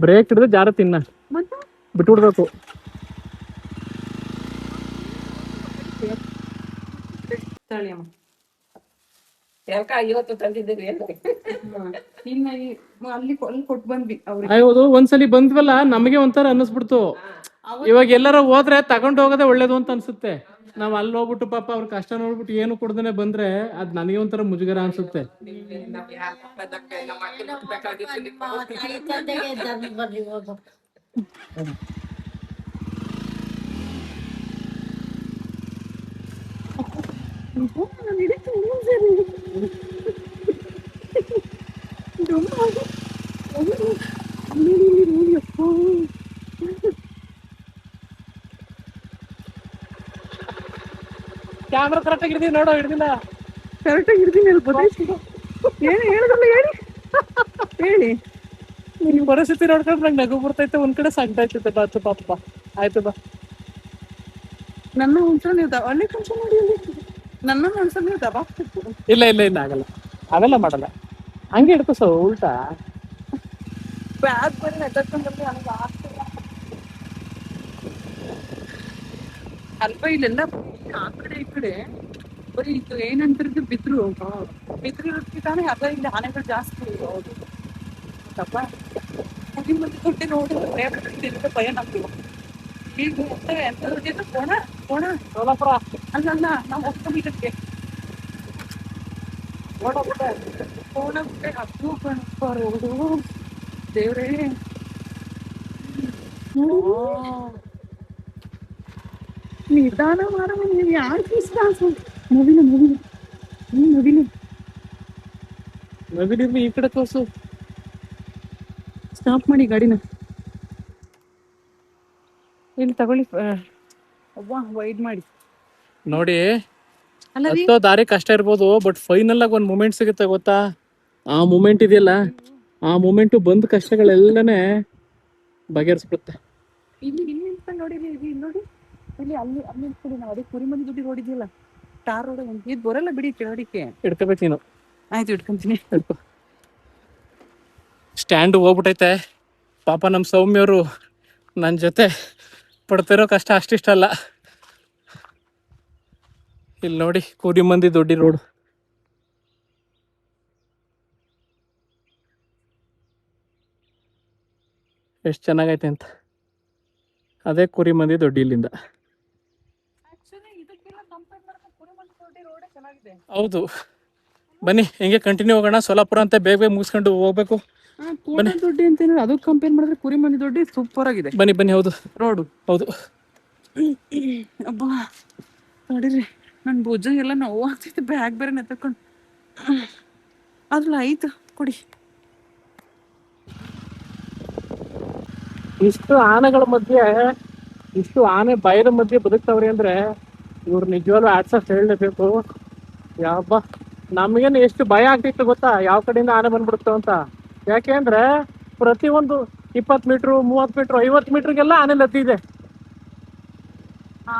Break ಹಿಡಿದ್ರೆ ಜಾರ ತಿನ್ನ ಬಿಟ್ಬಿಡ್ಬೇಕು. ಇವತ್ತು ತಂದಿದ್ದೀರಿ ಅಲ್ಲಿ ಕೊಟ್ಟು ಬಂದ್ವಿ ಅವ್ರಿಗೆ. ಹೌದು, ಒಂದ್ಸಲಿ ಬಂದ್ವಲ್ಲ ನಮಗೆ ಒಂಥರ ಅನ್ನಿಸ್ಬಿಡ್ತು. ಇವಾಗ ಎಲ್ಲಾರ ಹೋದ್ರೆ ತಗೊಂಡ್ ಹೋಗೋದೇ ಒಳ್ಳೇದು ಅಂತ ಅನ್ಸುತ್ತೆ. ನಾವ್ ಅಲ್ಲಿ ಹೋಗ್ಬಿಟ್ಟು ಪಾಪ ಅವ್ರ ಕಷ್ಟ ನೋಡ್ಬಿಟ್ಟು ಏನು ಕೊಡ್ದೇನೆ ಬಂದ್ರೆ ಅದ್ ನನಗೆ ಒಂಥರ ಮುಜುಗರ ಅನ್ಸುತ್ತೆ. ಕ್ಯಾಮ್ರಾ ಕರೆಕ್ಟ್ ಆಗಿ ಹಿಡಿದೀವಿ ನೋಡೋ. ಹಿಡ್ದಿಲ್ಲ ಕರೆಕ್ಟ್ ಆಗಿ ಹಿಡ್ದೀನಿ. ಏನು ಹೇಳಿದ್ರಲ್ಲ ಹೇಳಿ. ನಿಮ್ ಪರಿಸ್ಥಿತಿ ನೋಡ್ಕೊಂಡ್ರೆ ನಂಗೆ ನಗು ಬರ್ತೈತೆ, ಒಂದ್ ಕಡೆ ಸಂಕಟ ಆಯ್ತೈತೆ. ಬಾತು ಪಾಪ ಆಯ್ತು ಬಾ. ನನ್ನ ಒಂದ್ಸಲ ನೀವು ಅಲ್ಲಿ ಕೆಲಸ ಮಾಡಿ ನನ್ನ ಒಂದ್ಸಲ ನೀವು ದಬಾಕ್ತಿತ್ತು. ಇಲ್ಲ ಇಲ್ಲ ಇಲ್ಲ ಆಗಲ್ಲ, ಅವೆಲ್ಲ ಮಾಡಲ್ಲ. ಹಂಗೆ ಹಿಡ್ಕೊ ಉಲ್ಟಾ ಬ್ಯಾಗ್ ಬರೀ ನೆಟ್ಕೊಂಡ್ಬಂದ್ರೆ ನನಗೆ ಆಗ್ತಿಲ್ಲ ಅಲ್ಪ. ಇಲ್ಲೆಲ್ಲ ಆ ಕಡೆ ಈ ಕಡೆ ಬರೀ ಇದು ಏನಂತಿರೋದು ಬಿದ್ರು ಇರೋದಕ್ಕೆ ತಾನೇ ಅದ. ಇಲ್ಲಿ ಆನೆಗಳು ಜಾಸ್ತಿ. ಹೌದು ತಪ್ಪ ಮತ್ತೆ ಕೊಟ್ಟಿ ನೋಡಿದ್ರೆ ಭಯ ನಮ್ಗೆ. ಈಗ ಎಂತ ಕೋಣ ಕೋಣ ಸೋಲಾಪುರ ಅಲ್ಲಲ್ಲ ನಾವು ಹೋಗ್ಕೊಂಡ್ಬಿಟ್ಟಕ್ಕೆ ಕೋಣ ಬಿಟ್ಟೆ ಹತ್ತು ಕಣ್ಬಾರೋದು ದೇವ್ರೇ. ನಿಧಾನ ಮಾಡವ ನೀವು. ಯಾರು ನವಿಲು ನವಿಲು ನವಿಲು ನವಿಲಿರ್ಲಿ ಈ ಕಡೆ ತೋರ್ಸು. ಸ್ಟಾಪ್ ಮಾಡಿ ಗಾಡಿನ. ಇಲ್ಲಿ ತಗೊಳ್ಳಿ. ಅವ್ವ ವೈಡ್ ಮಾಡಿ ನೋಡಿ. ಹತ್ತೋ ದಾರಿ ಕಷ್ಟ ಇರ್ಬೋದು, ಬಟ್ ಫೈನಲ್ ಆಗಿ ಒಂದ್ ಮೂಮೆಂಟ್ ಸಿಗುತ್ತೆ ಗೊತ್ತಾ. ಆ ಮೂಮೆಂಟ್ ಇದೆಯಲ್ಲ, ಆ ಮೂಮೆಂಟ್ ಬಂದ ಕಷ್ಟಗಳೆಲ್ಲನೇ ಬಗೆಹರಿಸ್ಬಿಡುತ್ತೆ. ಇಲ್ಲಿ ಇಲ್ಲಿ ನೋಡಿ ನೋಡಿ ಇಲ್ಲಿ ಅಲ್ಲಿ ಅಲ್ಲಿ ನಿಂತ್ಕೊಳ್ಳಿ. ನಾವು ಅದೇ ಕುರಿಮಂದಿ ದುಡ್ಡಿ ರೋಡ್ ಇದೆಯಲ್ಲ, ಟಾರ್ ರೋಡ್. ಇದು ಬರಲ್ಲ ಬಿಡಿ ಕೆಳಗಡಿಕೆ. ಹಿಡ್ಕೋಬೇಕು ನೀನು. ಆಯ್ತು ಇಟ್ಕೊಂತೀನಿ. ಹಿಡ್ಕೊ. ಸ್ಟ್ಯಾಂಡ್ ಹೋಗ್ಬಿಟ್ಟೈತೆ ಪಾಪ. ನಮ್ಮ ಸೌಮ್ಯವರು ನನ್ನ ಜೊತೆ ಪಡ್ತಿರೋ ಕಷ್ಟ ಅಷ್ಟಿಷ್ಟ ಅಲ್ಲ. ಇಲ್ಲಿ ನೋಡಿ ಕುರಿಮಂದಿ ದೊಡ್ಡಿ ರೋಡ್ ಎಷ್ಟು ಚೆನ್ನಾಗೈತೆ ಅಂತ. ಅದೇ ಕುರಿಮಂದಿ ದೊಡ್ಡಿ ಇಲ್ಲಿಂದ. ಹೌದು, ಬನ್ನಿ ಹೆಂಗೆ ಕಂಟಿನ್ಯೂ ಹೋಗೋಣ. ಸೋಲಾಪುರ ಅಂತ ಬೇಗ ಬೇಗ ಮುಗಿಸ್ಕೊಂಡು ಹೋಗ್ಬೇಕು. ದೊಡ್ಡಿ ಅಂತ ಅದಕ್ಕೆ ಕಂಪೇರ್ ಮಾಡಿದ್ರೆ ಕುರಿಮಂದಿ ದೊಡ್ಡಿ ಸೂಪರ್ ಆಗಿದೆ. ಬನ್ನಿ ಬನ್ನಿ. ಹೌದು ರೋಡು ಹೌದು. ಅಬ್ಬಾ ನೋಡಿರಿ, ನನ್ನ ಭುಜ ಎಲ್ಲ ನೋವು ಆಗ್ತೈತೆ. ಬ್ಯಾಗ್ ಬೇರೆ ನೆತ್ತಕೊಂಡು ಅದ್ರಲ್ಲ ಆಯ್ತು ಕೊಡಿ. ಇಷ್ಟು ಆನೆಗಳ ಮಧ್ಯೆ, ಇಷ್ಟು ಆನೆ ಬಯಲ ಮಧ್ಯೆ ಬದುಕ್ತಾವ್ರಿ ಅಂದ್ರೆ ಇವ್ರು ನಿಜವಾಗ್ಲೂ ಆಟ್ಸಪ್ ಹೇಳಲೇಬೇಕು. ಯಾವಬ್ಬ ನಮಗೇನು ಎಷ್ಟು ಭಯ ಆಗ್ತಿತ್ತು ಗೊತ್ತಾ, ಯಾವ ಕಡೆಯಿಂದ ಆನೆ ಬಂದ್ಬಿಡುತ್ತೋ ಅಂತ. ಯಾಕೆ ಅಂದ್ರೆ ಪ್ರತಿಯೊಂದು 20 ಮೀಟ್ರು 30 ಮೀಟ್ರು 50 ಮೀಟ್ರಿಗೆಲ್ಲ ಆನೆ ಲತ್ತಿದೆ.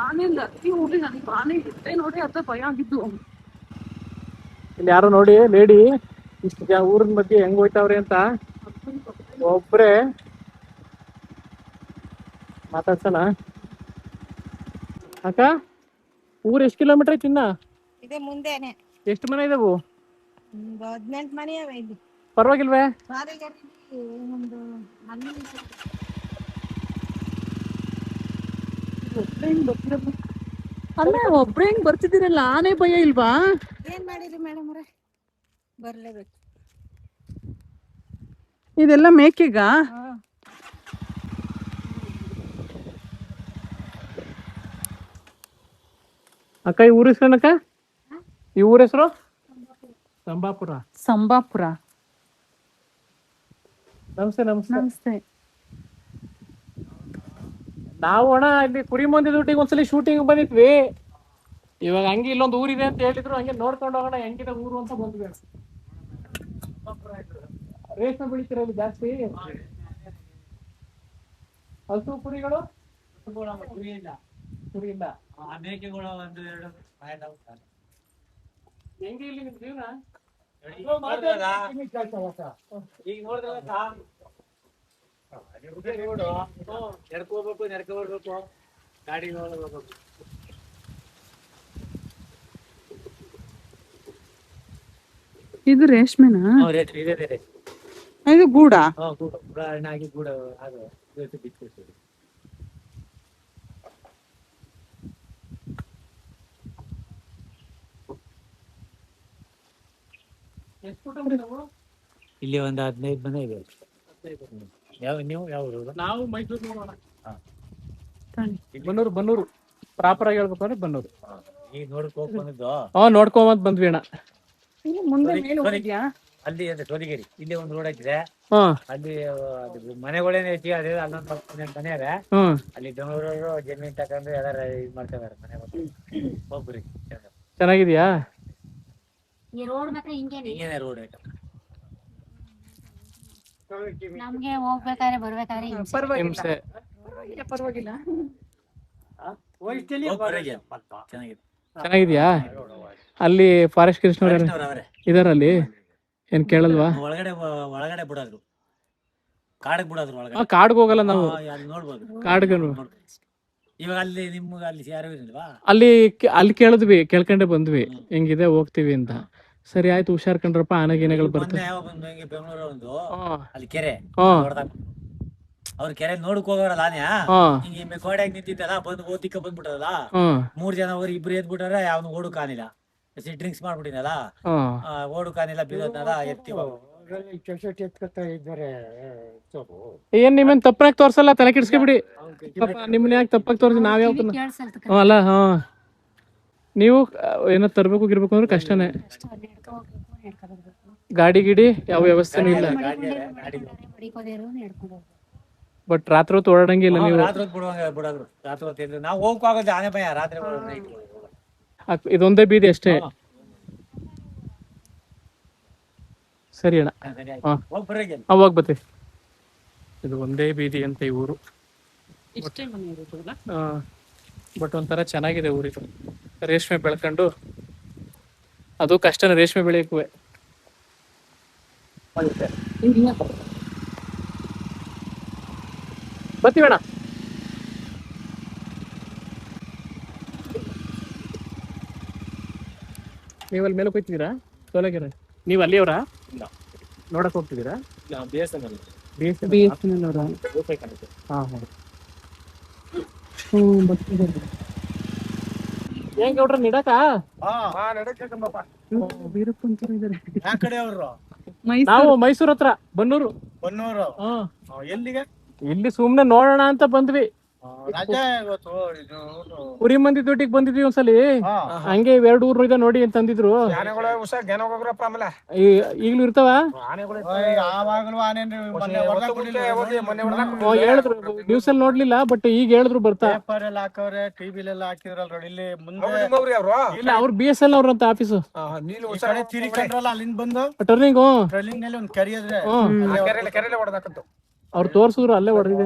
ಆನೆ ಲತ್ತಿ ಹೋಗ್ಲಿ, ನನಗೆ ಆನೆ ಇಟ್ಟೆ ನೋಡಿ ಅದ ಭಯ ಆಗಿದ್ದು. ಇಲ್ಲಿ ಯಾರೋ ನೋಡಿ ಲೇಡಿ ಇಷ್ಟು ಊರಿನ ಮಧ್ಯೆ ಹೆಂಗ್ ಹೋಯ್ತಾವ್ರಿ ಅಂತ ಒಬ್ರೇ ಮಾತಾಡ್ಸೋಣ. ಅಕ್ಕ, ಊರ್ ಎಷ್ಟು ಕಿಲೋಮೀಟರ್ ಐತಿ? ಇನ್ನ ಇದೆ ಮುಂದೆನೆ. ಎಷ್ಟು ಮನೆ ಇದಾವು? 18 ಮನೆ ಅವೆ ಇಲ್ಲಿ. ಪರವಾಗಿಲ್ವೇ? ಅಲ್ಲ ಒಬ್ರೇ ಹಿಂಗ್ ಬರ್ತಿದ್ದೀರಲ್ಲ, ಆನೆ ಭಯ ಇಲ್ವಾ? ಏನ್ ಮಾಡಿರಿ ಮೇಡಮ್ ಅವ್ರೆ, ಬರ್ಲೇಬೇಕು. ಇದೆಲ್ಲ ಮೇಕೆಗ? ಅಕ್ಕ ಈ ಊರ ಹೆಸರೇನಕ್ಕ? ಈ ಊರ ಹೆಸರು ಸಂಬಾಪುರ. ಸಂಬಾಪುರ. ನಮಸ್ತೆ ನಮಸ್ತೆ ನಮಸ್ತೆ. ನಾವು ಅಣ್ಣ ಇಲ್ಲಿ ಕುರಿಮಂದಿ ದುಡ್ಡಿಗೆ ಒಂದ್ಸಲಿ ಶೂಟಿಂಗ್ ಬಂದಿದ್ವಿ. ಇವಾಗ ಹಂಗೆ ಇಲ್ಲೊಂದು ಊರಿದೆ ಅಂತ ಹೇಳಿದ್ರು, ಹಂಗೆ ನೋಡ್ಕೊಂಡು ಹೋಗೋಣ ಹೆಂಗಿದೆ ಊರು ಅಂತ ಬಂದ್ವಿ. ರೇಷ್ಮೆ ಬೆಳಿತಿರೋದು ಜಾಸ್ತಿ. ಹಸು ಕುರಿಗಳು ಕುರಿ ಇಲ್ಲ. ಮೇಕೆಗಳು 1-2 ಹೆಂಗೆ ಇಲ್ಲಿ ನಿಮ್ ಜೀವನ? ಈಗ ನೋಡಿದ್ರಲ್ಲ ನಡ್ಕೋಬೇಕು ಬರ್ಬೇಕು ಗಾಡಿ ನೋಡ್ಬೇಕು. ಇದು ರೇಷ್ಮೆನಾ? ಇದೆ ಇದು ಗೂಡ. ಗೂಡ ಹಣ್ಣಾಗಿ ಗೂಡ ಅದು ಬಿತ್ತಿರ್ತೀವಿ. ಇಲ್ಲಿ ಒಂದು 15 ಮನೆ ಇದೆ. ನೀವು ಯಾವ ಊರು? ನಾವು ಮೈಸೂರು ನೋಡೋಣ. ಬನ್ನೂರು ಪ್ರಾಪರ್ ಆಗಿ ಹೇಳ್ಬೇಕು ಅಂದ್ರೆ ಬನ್ನೂರು. ಈಗ ನೋಡಕ್ ಹೋಗಿ ಬಂದಿದ್ದು. ನೋಡ್ಕೊಂಬಂದ್ ಬಂದ್ವಿ ಅಣ್ಣ. ಮುಂದೆ ಮೇಲೆ ಹೋಗಿದ್ಯಾ? ಅಲ್ಲಿ ಅಂದ್ರೆ ಸೋಲಿಗೇರಿ ಇಲ್ಲಿ ಒಂದು ರೋಡ್ ಐತಿದೆ. ಹಾ ಅಲ್ಲಿ ಮನೆಗಳೇನೆ ಐತಿ. ಅದೇ ಅಲ್ಲೊಂದು 18 ಮನೆ ಇದೆ. ಅಲ್ಲಿ ಬೆಂಗಳೂರವರು ಜಮೀನ್ ತಗೊಂಡು ಎಲ್ಲಾರ ಇದ್ ಮಾಡ್ತಿದಾರೆ ಮನೆ ಒಬ್ಬರಿ. ಚೆನ್ನಾಗಿದ್ಯಾ? ಈ ರೋಡ್ ಮಾತ್ರ ಹಿಂಗೇನೆ ರೋಡ್ ಐತೆ. ನಮ್ಗೆ ಹೋಗ್ಬೇಕಾದ್ರೆ ಬರ್ಬೇಕಾದ್ರೆ ಹಿಂಸೆ. ಪರವಾಗಿಲ್ಲ. ಚೆನ್ನಾಗಿದ್ಯಾ? ಅಲ್ಲಿ ಫಾರೆಸ್ಟ್ ಕೃಷ್ಣವ್ರ ಇದಾರಲ್ಲಿ ಏನ್ ಕೇಳಲ್ವಾ? ಒಳಗಡೆ ಬಿಡೋದ್ರು, ಕಾಡಿಗೆ ಬಿಡೋದ್ರು. ಒಳಗಡೆ ಕಾಡ್ಗೆ ಹೋಗಲ್ಲ ನಾವು. ನೋಡ್ಬೋದು ಕಾಡ್ಗೆ ಇವಾಗ ಅಲ್ಲಿ ನಿಮ್ಗೆ ಅಲ್ಲಿ ಯಾರು ಇಲ್ವಾ? ಅಲ್ಲಿ ಕೇಳ್ಕೊಂಡೆ ಬಂದ್ವಿ ಹೆಂಗಿದೆ ಹೋಗ್ತೀವಿ ಅಂತ. ಸರಿ ಆಯ್ತು ಹುಷಾರ್ ಕಂಡ್ರಪ್ಪ, ಆನೆಗಳು ಬರ್ತವೆ. ಬೆಂಗಳೂರು ಒಂದು ಅಲ್ಲಿ ಕೆರೆ ಅವ್ರ ಕೆರೆ ನೋಡಕ್ ಹೋಗೋರಲ್ಲ ಆನೆ ಹಿಂಗೆ ಗೋಡೆಯಾಗ ನಿಂತಿದ್ದಲ್ಲ, ಬಂದು ಓದಿಕ್ಕ ಬಂದ್ಬಿಟ್ಟದಲ್ಲ. 3 ಜನ ಅವ್ರು 2 ಎದ್ಬಿಟ್ಟಾರ. ಯಾವನು ಓಡು ಕಾಣಿಲ್ಲ, ಡ್ರಿಂಕ್ಸ್ ಮಾಡ್ಬಿಟ್ಟಿನಲ್ಲ, ಓಡು ಕಾಣಿಲ್ಲ, ಬೀಳೋದ್ನಲ್ಲ ಎತ್ತಿ ಏನ್ ನಿಮ್ಮನ್ ತಪ್ಪಾಗಿ ತೋರ್ಸಲ್ಲ, ತಲೆ ಕೆಡ್ಸ್ಕೊಬಿಡಿ. ನಿಮ್ಮನ್ನ ಯಾಕೆ ತಪ್ಪಾಗಿ ತೋರ್ಸಿ ನಾವ್ ಅಲ್ಲ. ನೀವು ಏನೋ ತರ್ಬೇಕು ಗಿರ್ಬೇಕು ಅಂದ್ರೆ ಕಷ್ಟನೇ. ಗಾಡಿ ಗಿಡಿ ಯಾವ ವ್ಯವಸ್ಥೆನೂ ಇಲ್ಲ. ಬಟ್ ರಾತ್ರಿ ಹೊತ್ತು ಓಡಾಡಂಗಿಲ್ಲ ನೀವು. ರಾತ್ರಿ ಬಿಡೋದ್ರು. ರಾತ್ರಿ ಹೊತ್ತು ನಾವು ಹೋಗಕ್ಕಾಗೋದು ಆನೆ ಭಯ. ರಾತ್ರಿ ಇದೊಂದೇ ಬೀದಿ ಅಷ್ಟೇ. ಸರಿ ಅಣ್ಣ, ಹೋಗ್ ಬರ್ತೀವಿ. ಇದು ಒಂದೇ ಬೀದಿ ಅಂತ ಈ ಊರು. ಬಟ್ ಒಂಥರ ಚೆನ್ನಾಗಿದೆ ಊರಿದು. ರೇಷ್ಮೆ ಬೆಳ್ಕೊಂಡು, ಅದು ಕಷ್ಟನೇ ರೇಷ್ಮೆ ಬೆಳೆಯಕ್ಕೂ. ಬರ್ತೀವಣ್ಣ. ನೀವು ಅಲ್ಲಿ ಮೇಲೆ ಹೋಗ್ತಿದ್ದೀರಾ? ಸೋಲಗೆರೆ ನೀವು ಅಲ್ಲಿಯವರಾ? ನೋಡಕ್ ಹೋಗ್ತಿದ್ದೀರಾ? ಹೆಂಗ್ ಗೌಡ್ರ ನಿಡಕ? ನಾವು ಮೈಸೂರ್ ಹತ್ರ ಬನ್ನೂರು. ಎಲ್ಲಿಗೆ? ಇಲ್ಲಿ ಸುಮ್ನೆ ನೋಡೋಣ ಅಂತ ಬಂದ್ವಿ. ಕುರಿ ಮಂದಿ ದುಡ್ಡಿಗೆ ಬಂದಿದ್ವಿ ಒಂದ್ಸಲಿ. ಹಂಗೆ 2 ಊರು ಇದೆ ನೋಡಿ ಅಂತ ಅಂದಿದ್ರು. ಈಗ್ಲೂ ಇರ್ತಾವ? ಹೇಳಿದ್ರು, ನ್ಯೂಸ್ ಅಲ್ಲಿ ನೋಡ್ಲಿಲ್ಲ, ಬಟ್ ಈಗ ಹೇಳಿದ್ರು ಬರ್ತಾ. ಇಲ್ಲ, ಅವ್ರು BSL ಅವ್ರಂತ ಆಫೀಸು. ಟರ್ನಿಂಗ್ ಅವ್ರು ತೋರ್ಸಿದ್ರು, ಅಲ್ಲೇ ಹೊಡೆದಿದೆ.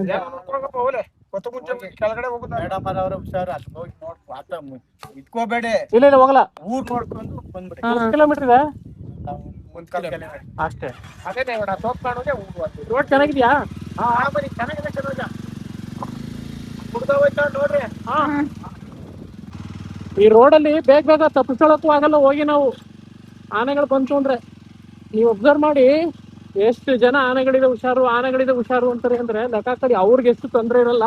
ಇಲ್ಲ ಹೋಗಲ್ಲ. ಊರ್ ನೋಡ್ಕೊಂಡು ಬಂದ್ಬಿಡಿ. ಕಿಲೋಮೀಟರ್ ಇದೆ ಅಷ್ಟೇ. ರೋಡ್ ಚೆನ್ನಾಗಿದ್ಯಾ? ನೋಡ್ರಿ, ಈ ರೋಡಲ್ಲಿ ಬೇಗ ತಪ್ಪಿಸ್ಕೊಳಕ್ಕೂ ಆಗಲ್ಲ ಹೋಗಿ ನಾವು. ಆನೆಗಳು ಬಂತು ಅಂದ್ರೆ ನೀವು ಒಬ್ಸರ್ವ್ ಮಾಡಿ, ಎಷ್ಟು ಜನ ಆನೆಗಳಿದೆ ಹುಷಾರು ಅಂತಾರೆ ಅಂದ್ರೆ ಲೆಕ್ಕ ಕಡಿ. ಅವ್ರಿಗೆ ಎಷ್ಟು ತೊಂದರೆ ಇರಲ್ಲ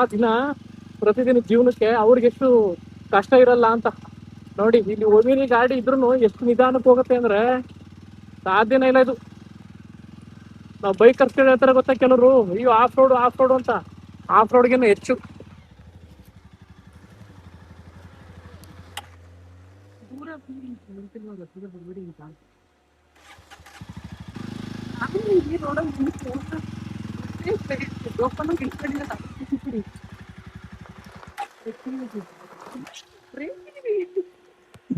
ಪ್ರತಿದಿನ ಜೀವನಕ್ಕೆ, ಅವ್ರಿಗೆ ಎಷ್ಟು ಕಷ್ಟ ಇರಲ್ಲ ಅಂತ ನೋಡಿ. ಇಲ್ಲಿ ಒಮಿನಿ ಗಾಡಿ ಇದ್ರು ಎಷ್ಟು ನಿಧಾನಕ್ಕೆ ಹೋಗುತ್ತೆ ಅಂದ್ರೆ ಸಾಧ್ಯನೇ ಇಲ್ಲ ಇದು. ನಾವು ಬೈಕ್ ಕರ್ಸ್ಕೊಂಡು ಹೇಳ್ತಾರೆ ಗೊತ್ತಾ ಕೆಲವರು, ಅಯ್ಯೋ ಆಫ್ ರೋಡ್ ಅಂತ. ಆಫ್ ರೋಡ್ಗೇನು ಹೆಚ್ಚು.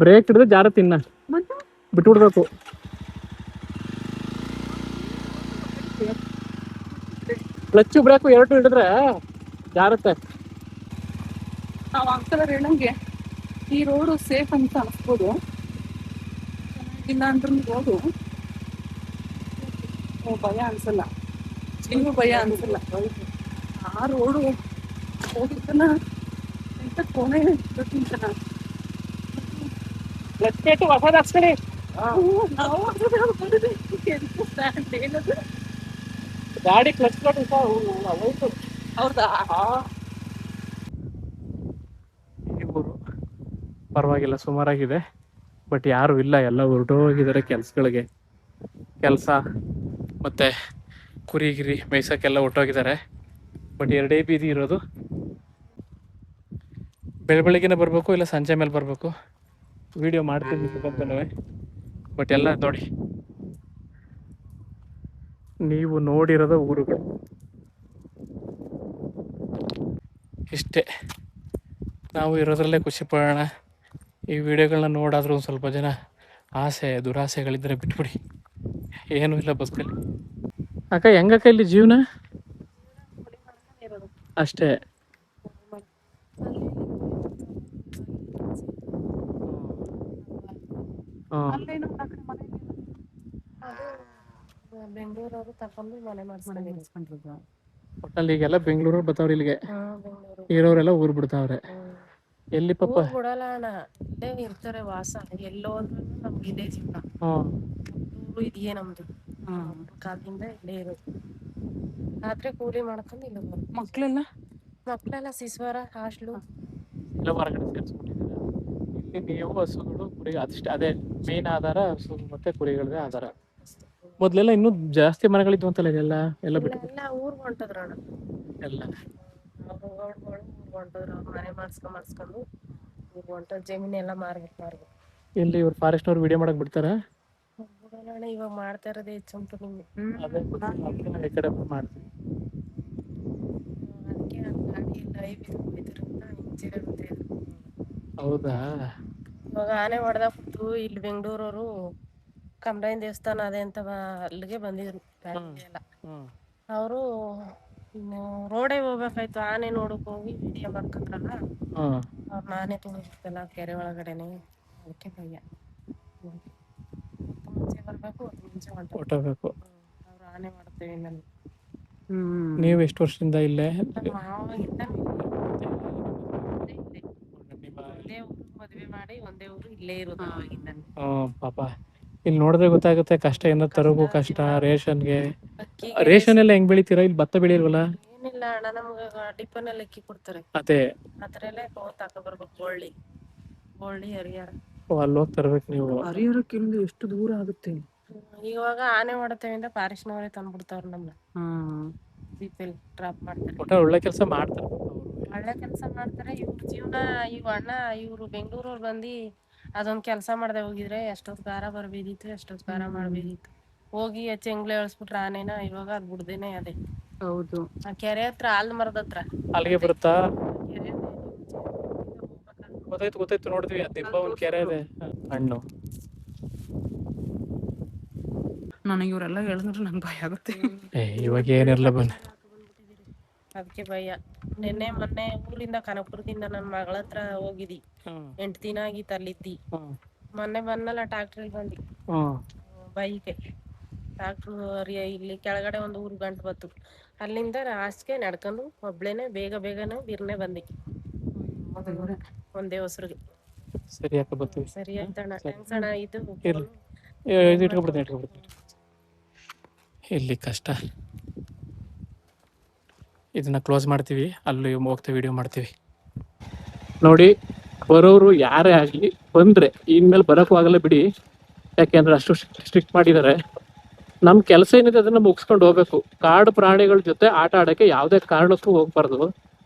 ಬ್ರೇಕ್ ಹಿಡಿದ್ರೆ ಜಾರತ್ತೆ, ಬಿಟ್ಬಿಡ್ಬೇಕು. ಕ್ಲಚ್ ಬ್ರೇಕು 2 ಹಿಡಿದ್ರೆ ಜಾರತ್ತೆ. ನಾವು ಆಗ್ತಲ್ಲ ಹೇಳಂಗೆ ಈ ರೋಡು ಸೇಫ್ ಅಂತ ಅನ್ಸ್ಬೋದು, ಇಲ್ಲ ಅಂದ್ರೆ ರೋಡು ಭಯ ಅನ್ಸಲ್ಲ, ಜೀವ ಭಯ ಅನ್ಸಲ್ಲ. ಆ ರೋಡು ಹೋಗಿತ್ತಲ್ಲ ಇಂಥ ಕೊನೆ ಗೊತ್ತಿಂತ ಲಕ್ಕೇಟು ಹೊಸದ ಹಾಕ್ಸ್ಕೊಳ್ಳಿ. ನಾವು ಏನದು ಗಾಡಿ ಕ್ಲಚ್ ಹೋಯ್ತು. ಹೌದಾ? ಈ ಊರು ಪರವಾಗಿಲ್ಲ, ಸುಮಾರಾಗಿದೆ. ಬಟ್ ಯಾರು ಇಲ್ಲ, ಎಲ್ಲ ಹೊರಟೋಗಿದ್ದಾರೆ ಕೆಲ್ಸಗಳಿಗೆ. ಕೆಲಸ ಮತ್ತು ಕುರಿ ಗಿರಿ ಮೇಯ್ಸೋಕ್ಕೆಲ್ಲ ಹೊರಟೋಗಿದ್ದಾರೆ. ಬಟ್ ಎರಡೇ ಬೀದಿ ಇರೋದು. ಬೆಳಗ್ಗೆನೇ ಬರಬೇಕು, ಇಲ್ಲ ಸಂಜೆ ಮೇಲೆ ಬರಬೇಕು. ವಿಡಿಯೋ ಮಾಡ್ತೀನಿ ಬಂತನೂ. ಬಟ್ ಎಲ್ಲ ನೋಡಿ, ನೀವು ನೋಡಿರೋದು ಊರುಗಳು ಇಷ್ಟೇ. ನಾವು ಇರೋದ್ರಲ್ಲೇ ಖುಷಿ ಪಡೋಣ. ಈ ವಿಡಿಯೋಗಳನ್ನ ನೋಡಾದ್ರೂ ಒಂದು ಸ್ವಲ್ಪ ಜನ ಆಸೆ ದುರಾಸೆಗಳಿದ್ದರೆ ಬಿಟ್ಬಿಡಿ, ಏನೂ ಇಲ್ಲ ಬದುಕಲ್ಲಿ. ಅಕ್ಕ ಹೆಂಗಕ್ಕ ಇಲ್ಲಿ ಜೀವನ? ಅಷ್ಟೇ. ಬೆಂಗಳೂರವರು ತಗೊಂಡು ಮನೆ ಮಾಡಿಸ್ಕೊಂಡಿದ್ರು. ಒಟ್ಟಲ್ಲಿ ಈಗೆಲ್ಲ ಬೆಂಗಳೂರು ಬರ್ತಾವ್ರಿ ಇಲ್ಲಿಗೆ. ಇರೋರೆಲ್ಲ ಊರ್ ಬಿಡ್ತಾವ್ರೆ. ಎಲ್ಲಿ ಪಾಪ ಬಿಡಲ್ಲ ಅಣ್ಣ, ಇಲ್ಲೇ ಇರ್ತಾರೆ ವಾಸ. ಎಲ್ಲೋ ನಮ್ಗೆ ಇದೇ ಜೀವನ. ಊರು ಇದೆಯೇ ನಮ್ದು. ಕಾಲದಿಂದ ಇಲ್ಲೇ ಇರೋದು. ರಾತ್ರಿ ಕೂಲಿ ಮಾಡ್ಕೊಂಡು ಇಲ್ಲ ಮಕ್ಳೆಲ್ಲ ಸಿಸ್ವಾರ ಹಾಸ್ಟ್ಲು ಎಲ್ಲ ಹೊರಗಡೆ ಸೇರಿಸ್ಬಿಟ್ಟಿದ್ದಾರೆ. ಇಲ್ಲಿ ನೀವು ಹಸುಗಳು ಕುರಿ ಅಷ್ಟೇ, ಅದೇ ಮೇನ್ ಆಧಾರ ಹಸು ಮತ್ತೆ ಕುರಿಗಳದೇ ಆಧಾರ. ಮೊದ್ಲೆಲ್ಲ ಇನ್ನೂ ಜಾಸ್ತಿ ಮನೆಗಳಿದ್ವು ಅಂತಲ್ಲ, ಎಲ್ಲ ಬಿಟ್ಟು ಎಲ್ಲ ಊರ್ಗ್ ಹೊಂಟದ್ರ ಅಣ್ಣ. ಎಲ್ಲ ಊರ್ಗ್ ಹೊಂಟದ್ರು. ಅವ್ರ ಮನೆ ಮಾಡಿಸ್ಕೊಂಡು ಊರ್ಗ್ ಹೊಂಟದ್. ಜಮೀನೆಲ್ಲ ಮಾರ್ಬೇಕು. ಇಲ್ಲಿ ಇವ್ರು ಫಾರೆಸ್ಟ್ ಅವ್ರು ವಿಡಿಯೋ ಮಾಡಕ್ ಬಿಡ್ತಾರ? ಬಿಡಲ್ಲ ಅಣ್ಣ, ಇವಾಗ ಮಾಡ್ತಾ ಇರೋದೇ ಹೆಚ್ಚುಂಟು ನಿಮ್ಗೆ. ಅದೇ ಈ ಕಡೆ ಮಾಡ್ತೀವಿ. ಅದಕ್ಕೆ ಗಾಡಿ ಲೈವ್ ಹೋಯ್ತಿರೋದ್ರಿಂದ ಹಿಂಸೆ ಆಗುತ್ತೆ. ಹೌದಾ? ಇವಾಗ ಆನೆ ಹೊಡೆದಾಕ್ಬಿಟ್ಟು ಇಲ್ಲಿ ಬೆಂಗಳೂರವರು ಕಮರಾಯನ ದೇವಸ್ಥಾನ ಅದೇ ಅಂತ ಅಲ್ಲಿಗೆ ಬಂದಿದ್ರು ಎಲ್ಲ. ಅವರು ರೋಡೇ ಹೋಗ್ಬೇಕಾಯ್ತು, ಆನೆ ನೋಡಕ್ ಹೋಗಿ ವಿಡಿಯೋ ಮಾಡ್ಕೊಂಡ್ರಲ್ಲ, ಅವ್ರನ್ನ ಆನೆ ತುಳಿದಿತ್ತಲ್ಲ ಕೆರೆ ಒಳಗಡೆನೆ. ಅದಕ್ಕೆ ಭಯ. ಮುಂಚೆ ಬರ್ಬೇಕು, ಮುಂಚೆ ಹೊಟ್ಟೋಗ್ಬೇಕು. ಅವ್ರು ಆನೆ ಮಾಡ್ತೇವೆ ನಾನು. ನೀವು ಎಷ್ಟು ವರ್ಷದಿಂದ ಇಲ್ಲೇ? ಮಾವಾಗಿಂದ ಒಂದೇ ಊರು ಮದ್ವೆ ಮಾಡಿ ಒಂದೇ ಊರು ಇಲ್ಲೇ ಇರೋದು ಅವಾಗಿಂದ. ಪಾಪ ಇಲ್ಲಿ ನೋಡಿದ್ರೆ ಗೊತ್ತಾಗುತ್ತೆ ಕಷ್ಟ. ಏನೋ ತರಗೂ ಕಷ್ಟ. ರೇಷನ್ ಎಲ್ಲ ಹೆಂಗ್ ಬೆಳಿತೀರಾ? ಇಲ್ಲಿ ಭತ್ತ ಬೆಳಿಲ್ವಲ್ಲ? ಏನಿಲ್ಲ ಅಣ್ಣ, ನಮ್ಗೆ ಟಿಪ್ಪನಲ್ಲಿ ಅಕ್ಕಿ ಕೊಡ್ತಾರೆ. ಅದೇ ಆತರ ಎಲ್ಲ ತಕ ಬರ್ಬೇಕು. ಗೋಳ್ಳಿ ಹರಿಹರ. ಅಲ್ಲಿ ಹೋಗಿ ತರ್ಬೇಕು ನೀವು. ಹರಿಹರಕ್ಕೆ ಎಷ್ಟು ದೂರ ಆಗುತ್ತೆ. ಇವಾಗ ಆನೆ ಮಾಡತೇವಿಂದ ಪಾರಿಶ್ನವರೇ ತಂದ್ಬಿಡ್ತಾವ್ರ ನಮ್ನ. ಜೀಪಲ್ಲಿ ಡ್ರಾಪ್ ಮಾಡ್ತಾರೆ. ಒಳ್ಳೆ ಕೆಲಸ ಮಾಡ್ತಾರೆ. ಒಳ್ಳೆ ಕೆಲಸ ಮಾಡ್ತಾರೆ. ಇವ್ರ ಜೀವನ ಇವ್ರು ಬೆಂಗಳೂರವ್ರು ಬಂದು ಅದೊಂದ್ ಕೆಲಸ ಮಾಡ್ದೆ ಹೋಗಿದ್ರೆ ಎಷ್ಟೊತ್ ಗಾರ ಬರ್ಬೇಕಿತ್ತು, ಎಷ್ಟೊತ್ ಗಾರ ಮಾಡ್ಬೇಕಿತ್ತು. ಹೋಗಿ ಚೆಂಗ್ಲೆ ಎಳ್ಸ್ಬಿಟ್ರೆ ಆನೆನ. ಇವಾಗ ಅದ್ ಬಿಡ್ದೇನೆ ಅದೇ. ಹೌದು, ಆ ಕೆರೆ ಹತ್ರ ಆಲ್ ಮರದ ಹತ್ರ ಅಲ್ಲಿಗೆ ಬರುತ್ತಾ? ಗೊತ್ತಾಯ್ತು ನೋಡಿದ್ವಿ. ದಿಬ್ಬ ಒಂದ್ ಕೆರೆ ಇದೆ. ಹಣ್ಣು ನನಗೆ ಇವರೆಲ್ಲ ಹೇಳಿದ್ರೆ ನಂಗೆ ಭಯ ಆಗುತ್ತೆ. ಇವಾಗ ಏನಿರಲ್ಲ ಬನ್ನಿ. ಅದಕ್ಕೆ ಭಯ. ಮೊನ್ನೆ ಊರಿಂದ ಕನಕಪುರದಿಂದ ನನ್ನ ಮಗಳ ಹತ್ರ ಹೋಗಿದ್ದಿ. 8 ದಿನ ಆಗಿತ್ತು ಅಲ್ಲಿದ್ದಿ. ಮೊನ್ನೆ ಬಂದಲ್ಲ ಟ್ರಾಕ್ಟರ್ ಬಂದಿ ಬೈಕೆ. ಟ್ರಾಕ್ಟರ್ ಇಲ್ಲಿ ಕೆಳಗಡೆ ಒಂದು ಊರು ಗಂಟು ಬತ್ತು. ಅಲ್ಲಿಂದ ಆಚೆಗೆ ನಡ್ಕೊಂಡು ಒಬ್ಳೇನೆ ಬೇಗನೆ ಬಿರ್ನೆ ಬಂದಿ. ಒಂದೇ ಹೊಸರಿಗೆ. ಸರಿ ಅಕ್ಕ ಬರ್ತೀವಿ. ಸರಿ ಆಯ್ತಣ್ಣ. ಥ್ಯಾಂಕ್ಸ್ ಅಣ್ಣ. ಇದು ಇಟ್ಕೊಬಿಡ್ತೀನಿ. ಇಲ್ಲಿ ಕಷ್ಟ. ಇದನ್ನ ಕ್ಲೋಸ್ ಮಾಡ್ತೀವಿ, ಅಲ್ಲಿ ಹೋಗ್ತಾ ವಿಡಿಯೋ ಮಾಡ್ತೀವಿ. ನೋಡಿ, ಬರೋರು ಯಾರೇ ಆಗಲಿ ಬಂದರೆ ಇನ್ಮೇಲೆ ಬರೋಕ್ಕೂ ಆಗಲ್ಲ ಬಿಡಿ. ಯಾಕೆಂದ್ರೆ ಅಷ್ಟು ಸ್ಟ್ರಿಕ್ಟ್ ಮಾಡಿದ್ದಾರೆ. ನಮ್ಮ ಕೆಲಸ ಏನಿದೆ ಅದನ್ನು ಮುಗಿಸ್ಕೊಂಡು ಹೋಗ್ಬೇಕು. ಕಾಡು ಪ್ರಾಣಿಗಳ ಜೊತೆ ಆಟ ಆಡೋಕ್ಕೆ ಯಾವುದೇ ಕಾರಣಕ್ಕೂ ಹೋಗ್ಬಾರ್ದು.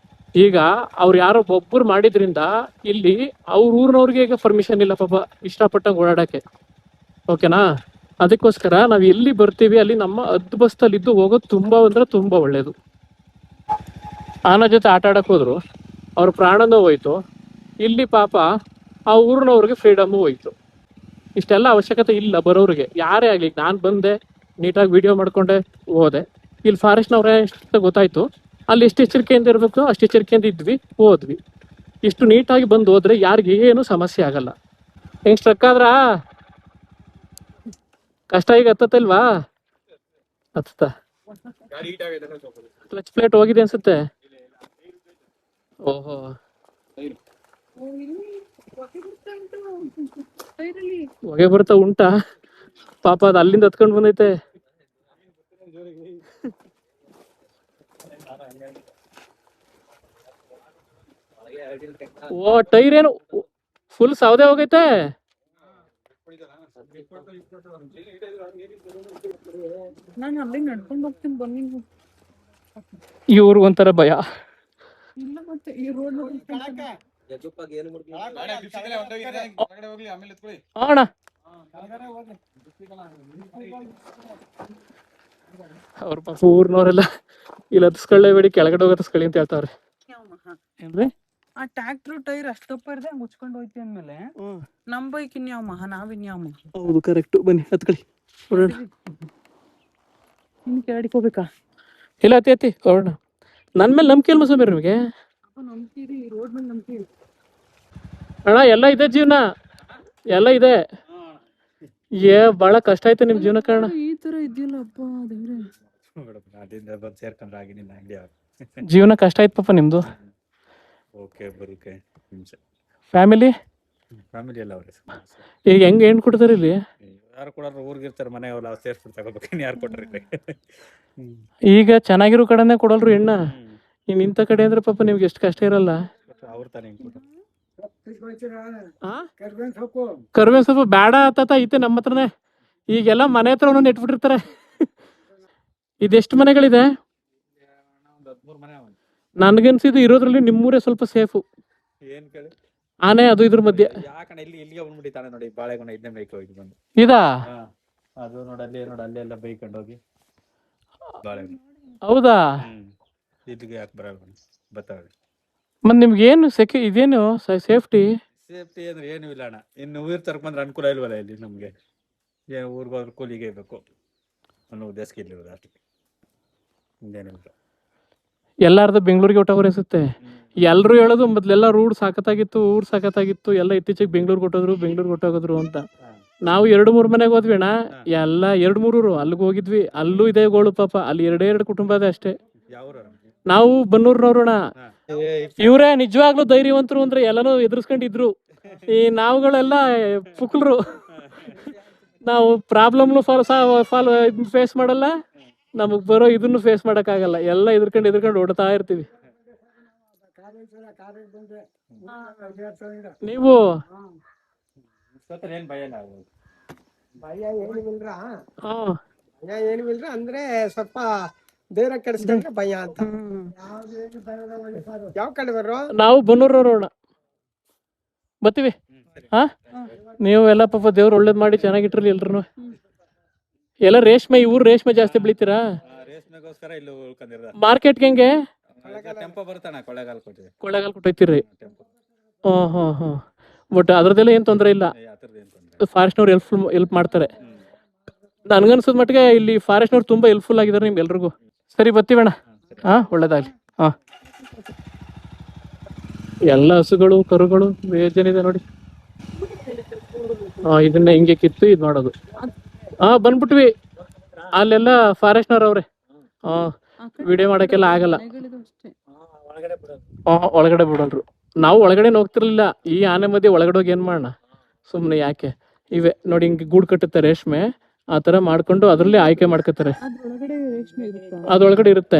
ಈಗ ಅವ್ರು ಯಾರೋ ಒಬ್ಬರು ಮಾಡಿದ್ರಿಂದ ಇಲ್ಲಿ ಅವ್ರ ಊರಿನವ್ರಿಗೆ ಈಗ ಪರ್ಮಿಷನ್ ಇಲ್ಲ ಪಾಪ ಇಷ್ಟಪಟ್ಟಂಗೆ ಓಡಾಡೋಕ್ಕೆ. ಓಕೆನಾ? ಅದಕ್ಕೋಸ್ಕರ ನಾವು ಎಲ್ಲಿ ಬರ್ತೀವಿ ಅಲ್ಲಿ ನಮ್ಮ ಹದ್ಬಸ್ತಲ್ಲಿದ್ದು ಹೋಗೋದು ತುಂಬ ಒಳ್ಳೆಯದು. ಆನ ಜೊತೆ ಆಟ ಆಡಕ್ಕೆ ಹೋದ್ರು ಅವ್ರ ಪ್ರಾಣನೂ ಹೋಯ್ತು. ಇಲ್ಲಿ ಪಾಪ ಆ ಊರಿನವ್ರಿಗೆ ಫ್ರೀಡಮ್ಮು ಹೋಯ್ತು. ಇಷ್ಟೆಲ್ಲ ಅವಶ್ಯಕತೆ ಇಲ್ಲ ಬರೋರಿಗೆ, ಯಾರೇ ಆಗಲಿ. ನಾನು ಬಂದೆ, ನೀಟಾಗಿ ವಿಡಿಯೋ ಮಾಡ್ಕೊಂಡೆ ಹೋದೆ. ಇಲ್ಲಿ ಫಾರೆಸ್ಟ್ನವ್ರೆ ಎಷ್ಟು ಗೊತ್ತಾಯ್ತು. ಅಲ್ಲಿ ಎಷ್ಟು ಎಚ್ಚರಿಕೆಯಿಂದ ಇರಬೇಕು ಅಷ್ಟು ಎಚ್ಚರಿಕೆಯಿಂದ ಇದ್ವಿ, ಹೋದ್ವಿ. ಇಷ್ಟು ನೀಟಾಗಿ ಬಂದು ಹೋದ್ರೆ ಯಾರಿಗೆ ಏನು ಸಮಸ್ಯೆ ಆಗಲ್ಲ. ಹೆಂಗ್ ಸ್ಟ್ರಕ್ ಆದ್ರಾ? ಕಷ್ಟ ಈಗ ಹತ್ತಲ್ವಾ? ಹತ್ತಾ ಕ್ಲಚ್ ಪ್ಲೇಟ್ ಹೋಗಿದೆ ಅನ್ಸುತ್ತೆ. ಓಹೋ, ಹೊಗೆ ಬರ್ತಾ ಉಂಟಾ? ಪಾಪ ಅದು ಅಲ್ಲಿಂದ ಹತ್ಕೊಂಡ್ ಬಂದೈತೆ. ಓ, ಟೈರ್ ಏನು ಫುಲ್ ಸೌದೆ ಹೋಗೈತೆ. ನಾನು ಅಲ್ಲಿ ನಡ್ಕೊಂಡು ಹೋಗ್ತೀನಿ ಬನ್ನಿ. ಇವ್ರು ಒಂಥರ ಭಯ. ಇಲ್ಲ ಮತ್ತೆ ಈ ರೋಡ್ ಅಣ್ಣ ಅವ್ರ ಪಾಪ ಊರ್ನವರೆಲ್ಲ ಇಲ್ಲಿ ಹತ್ಸ್ಕೊಳ್ಳೇಬೇಡಿ, ಕೆಳಗಡೆ ಹೋಗಿ ಹತ್ಸ್ಕೊಳ್ಳಿ ಅಂತ ಹೇಳ್ತಾವ್ರೆ. ಏನ್ರಿ ಆ ಟ್ರ್ಯಾಕ್ಟರ್ ಟೈರ್ ಅಷ್ಟಪ್ಪ ಇರ್ದೆ ಮುಚ್ಕೊಂಡು ಹೋಯ್ತಿ ಅಂದ್ಮೇಲೆ ನಮ್ ಬೈಕ್ ಇನ್ಯಾವ ಮಹ, ನಾವಿನ್ಯಾವ ಮಹ. ಹೌದು, ಕರೆಕ್ಟ್. ಬನ್ನಿ ಹತ್ಕೊಳ್ಳಿ, ಹೊರಡೋಣ. ಇನ್ನು ಕೆಳಗಡೆ ಹೋಗ್ಬೇಕಾ? ಇಲ್ಲ, ಅತಿ ಹೊರಡೋಣ. ನನ್ ಮೇಲೆ ನಂಬಿಕೆ ಇಲ್ಲ ಮಸೂಬಿ ನಿಮಗೆ. ನಂಬ್ತೀರಿ, ರೋಡ್ ಮೇಲೆ ನಂಬ್ತೀರಿ ಅಣ್ಣ. ಎಲ್ಲ ಇದೆ ಜೀವನ, ಎಲ್ಲ ಇದೆ. ಬಹಳ ಕಷ್ಟ ಆಯ್ತು ನಿಮ್ ಜೀವನ ಕಾರಣ. ಈ ತರ ಇದೆಯಲ್ಲ ಅಪ್ಪ ದೇವ್ರೆ. ಜೀವನ ಕಷ್ಟ ಆಯ್ತು ಪಾಪ ನಿಮ್ದು. ಫ್ಯಾಮಿಲಿ ಎಲ್ಲ ಅವ್ರೆ. ಈಗ ಹೆಂಗ್ ಹೆಣ್ಣು ಕೊಡ್ತಾರೆ ಇಲ್ಲಿ? ಯಾರು ಕೊಡೋರು ಊರಿಗೆ ಇರ್ತಾರೆ, ಮನೆಯವ್ರು ಸೇರ್ಸ್ಬಿಟ್ಟು ತಗೋಬೇಕು. ಯಾರು ಕೊಟ್ರಿ? ಈಗ ಚೆನ್ನಾಗಿರೋ ಕಡೆನೇ ಕೊಡಲ್ರು ಹೆಣ್ಣ. ಇನ್ ಇಂಥ ಕಡೆ ಅಂದ್ರೆ ಪಾಪ ನಿಮ್ಗೆ ಎಷ್ಟು ಕಷ್ಟ ಇರಲ್ಲ. ಅವ್ರ ತಾನೇ ಕರ್ಬೇವಿನ ಸೊಪ್ಪು ಬೇಡ ಆತ ಐತೆ ನಮ್ಮ ಹತ್ರನೇ. ಈಗೆಲ್ಲ ಮನೆ ಹತ್ರ ಒಂದೊಂದು ಇಟ್ಬಿಟ್ಟಿರ್ತಾರೆ. ಇದೆಷ್ಟು ಮನೆಗಳಿದೆ? ನನ್ಗನ್ಸಿದ್ದು ಇರೋದ್ರಲ್ಲಿ ನಿಮ್ಮೂರೇ ಸ್ವಲ್ಪ ಸೇಫು. ಏನ್ ಕೇಳಿ ಆನೆ ಅದು ಇದ್ರ ಮಧ್ಯೆ. ಯಾಕಣ್ಣ ಇಲ್ಲಿಗೆ ಬಂದ್ಬಿಟ್ಟಿದ್ದಾನೆ ನೋಡಿ, ಬಾಳೆಗೊನೆ ಇದನ್ನೇ ಬೈಕ್ ಹೋಗಿ ಬಂದು. ಇದಾ? ಅದು ನೋಡಲ್ಲಿ ಅಲ್ಲೆಲ್ಲ ಬೈಕೊಂಡು ಹೋಗಿ ಬಾಳೆಗೊನೆ. ಹೌದಾ? ಇಲ್ಲಿಗೆ ಯಾಕೆ ಬರಲ್ಲ ಬರ್ತಾವೆ. ಮತ್ ನಿಮ್ಗೆ ಏನು ಇದೇನು ಸೇಫ್ಟಿ? ಸೇಫ್ಟಿ ಅಂದ್ರೆ ಏನು ಇಲ್ಲ ಅಣ್ಣ. ಇನ್ನು ಊರ್ ತರಕ್ ಬಂದ್ರೆ ಅನುಕೂಲ ಇಲ್ವಲ್ಲ ಇಲ್ಲಿ ನಮ್ಗೆ. ಏನು ಊರ್ಗೆ ಹೋದ್ರೆ ಕೂಲಿಗೆ ಬೇಕು ಅನ್ನೋ ಉದ್ದೇಶಕ್ಕೆ ಇಲ್ಲಿರೋದು ಅಷ್ಟೇ, ಇನ್ನೇನಿಲ್ಲ. ಎಲ್ಲಾರ್ದು ಬೆಂಗಳೂರಿಗೆ ಹೊಟ್ಟವ್ರು ಅನ್ಸುತ್ತೆ. ಎಲ್ರು ಹೇಳೋದು ಮೊದ್ಲೆಲ್ಲ ಊರ್ ಸಾಕತ್ತಾಗಿತ್ತು, ಎಲ್ಲ ಇತ್ತೀಚೆಗೆ ಬೆಂಗಳೂರಿಗೆ ಹೊಟ್ಟೋಗಿದ್ರು ಅಂತ. ನಾವು 2-3 ಮನೆಗೆ ಹೋದ್ವಿ ಅಣ್ಣ. ಎಲ್ಲ 2-3 ಊರು ಅಲ್ಲಿಗೆ ಹೋಗಿದ್ವಿ. ಅಲ್ಲೂ ಇದೆ ಗೋಳು ಪಾಪ. ಅಲ್ಲಿ 2 ಕುಟುಂಬ ಇದೆ ಅಷ್ಟೇ. ನಾವು ಬನ್ನೂರ್ನವ್ರಣ. ಇವ್ರೇ ನಿಜವಾಗ್ಲೂ ಧೈರ್ಯವಂತರು ಅಂದ್ರೆ ಎಲ್ಲಾನು ಎದುರಿಸ್ಕೊಂಡಿದ್ರು. ಈ ನಾವುಗಳೆಲ್ಲ ಪುಕ್ಲರು. ನಾವು ಪ್ರಾಬ್ಲಮ್ನು ಫೇಸ್ ಮಾಡಲ್ಲ, ನಮಗ್ ಬರೋ ಇದನ್ನು ಫೇಸ್ ಮಾಡಕ್ ಆಗಲ್ಲ. ಎಲ್ಲ ಎದ್ರಕೊಂಡು ಓಡ್ತಾ ಇರ್ತೀವಿ. ನೀವು ಏನ್ ಭಯ ಇಲ್ಲ. ಭಯ ಏನಿಲ್ರ ಅಂದ್ರೆ ಸ್ವಲ್ಪ ಬೇರೆ ಕೆಡಿಸ್ಕೊಂಡ್ರೆ ಭಯ ಅಂತ. ಯಾವ ಕಡೆ ಬರೋ? ನಾವು ಬನ್ನೂರವ್ರಣ ಬರ್ತೀವಿ. ನೀವು ಎಲ್ಲ ಪಾಪ ದೇವ್ರು ಒಳ್ಳೇದ್ ಮಾಡಿ ಚೆನ್ನಾಗಿಟ್ರಲಿ ಎಲ್ರು. ಎಲ್ಲ ರೇಷ್ಮೆ, ಊರ್ ರೇಷ್ಮೆ ಜಾಸ್ತಿ ಬೆಳಿತೀರಾ? ರೇಷ್ಮೆಗೋಸ್ಕರ ಇಲ್ಲಿ ಉಳ್ಕೊಂಡಿರ. ಮಾರ್ಕೆಟ್ಗೆ ಹೆಂಗೆ? ಟೆಂಪೋ ಬರ್ತಾನ, ಕೊಳ್ಳೇಗಾಲ ಕೊಟ್ಟೈತಿರಿ. ಬಟ್ ಅದ್ರದ್ದೆಲ್ಲ ಏನ್ ತೊಂದ್ರೆ ಇಲ್ಲ. ಫಾರೆಸ್ಟ್ನವ್ರು ಹೆಲ್ಪ್ ಮಾಡ್ತಾರೆ. ನನ್ಗನ್ಸದ್ ಮಟ್ಟಿಗೆ ಇಲ್ಲಿ ಫಾರೆಸ್ಟ್ನವ್ರು ತುಂಬಾ ಹೆಲ್ಪ್ಫುಲ್ ಆಗಿದ್ದಾರೆ ನಿಮ್ಗೆ ಎಲ್ರಿಗೂ. ಸರಿ ಬರ್ತೀವಣ್ಣ. ಒಳ್ಳೇದಾಗ್ಲಿ. ಎಲ್ಲ ಹಸುಗಳು ಕರುಗಳು ಬೇಜಾನಿದೆ ನೋಡಿ. ಇದನ್ನ ಹಿಂಗೆ ಕಿತ್ತು ಇದ್ ಮಾಡೋದು. ಬಂದ್ಬಿಟ್ವಿ. ಅಲ್ಲೆಲ್ಲ ಫಾರೆಸ್ಟ್ನವ್ರು ಅವ್ರೆ. ವಿಡಿಯೋ ಮಾಡಕ್ಕೆಲ್ಲ ಆಗಲ್ಲ. ಒಳಗಡೆ ಬಿಡಲ್ರು. ನಾವು ಒಳಗಡೆ ಹೋಗ್ತಿರ್ಲಿಲ್ಲ. ಈ ಆನೆ ಮಧ್ಯೆ ಒಳಗಡೆ ಹೋಗಿ ಏನ್ ಮಾಡೋಣ ಸುಮ್ನೆ ಯಾಕೆ. ಇವೆ ನೋಡಿ ಹಿಂಗೆ ಗೂಡು ಕಟ್ಟುತ್ತೆ ರೇಷ್ಮೆ, ಆ ತರ ಮಾಡ್ಕೊಂಡು ಅದ್ರಲ್ಲೇ ಆಯ್ಕೆ ಮಾಡ್ಕೊತಾರೆ. ಅದ್ರೊಳಗಡೆ ಇರುತ್ತೆ.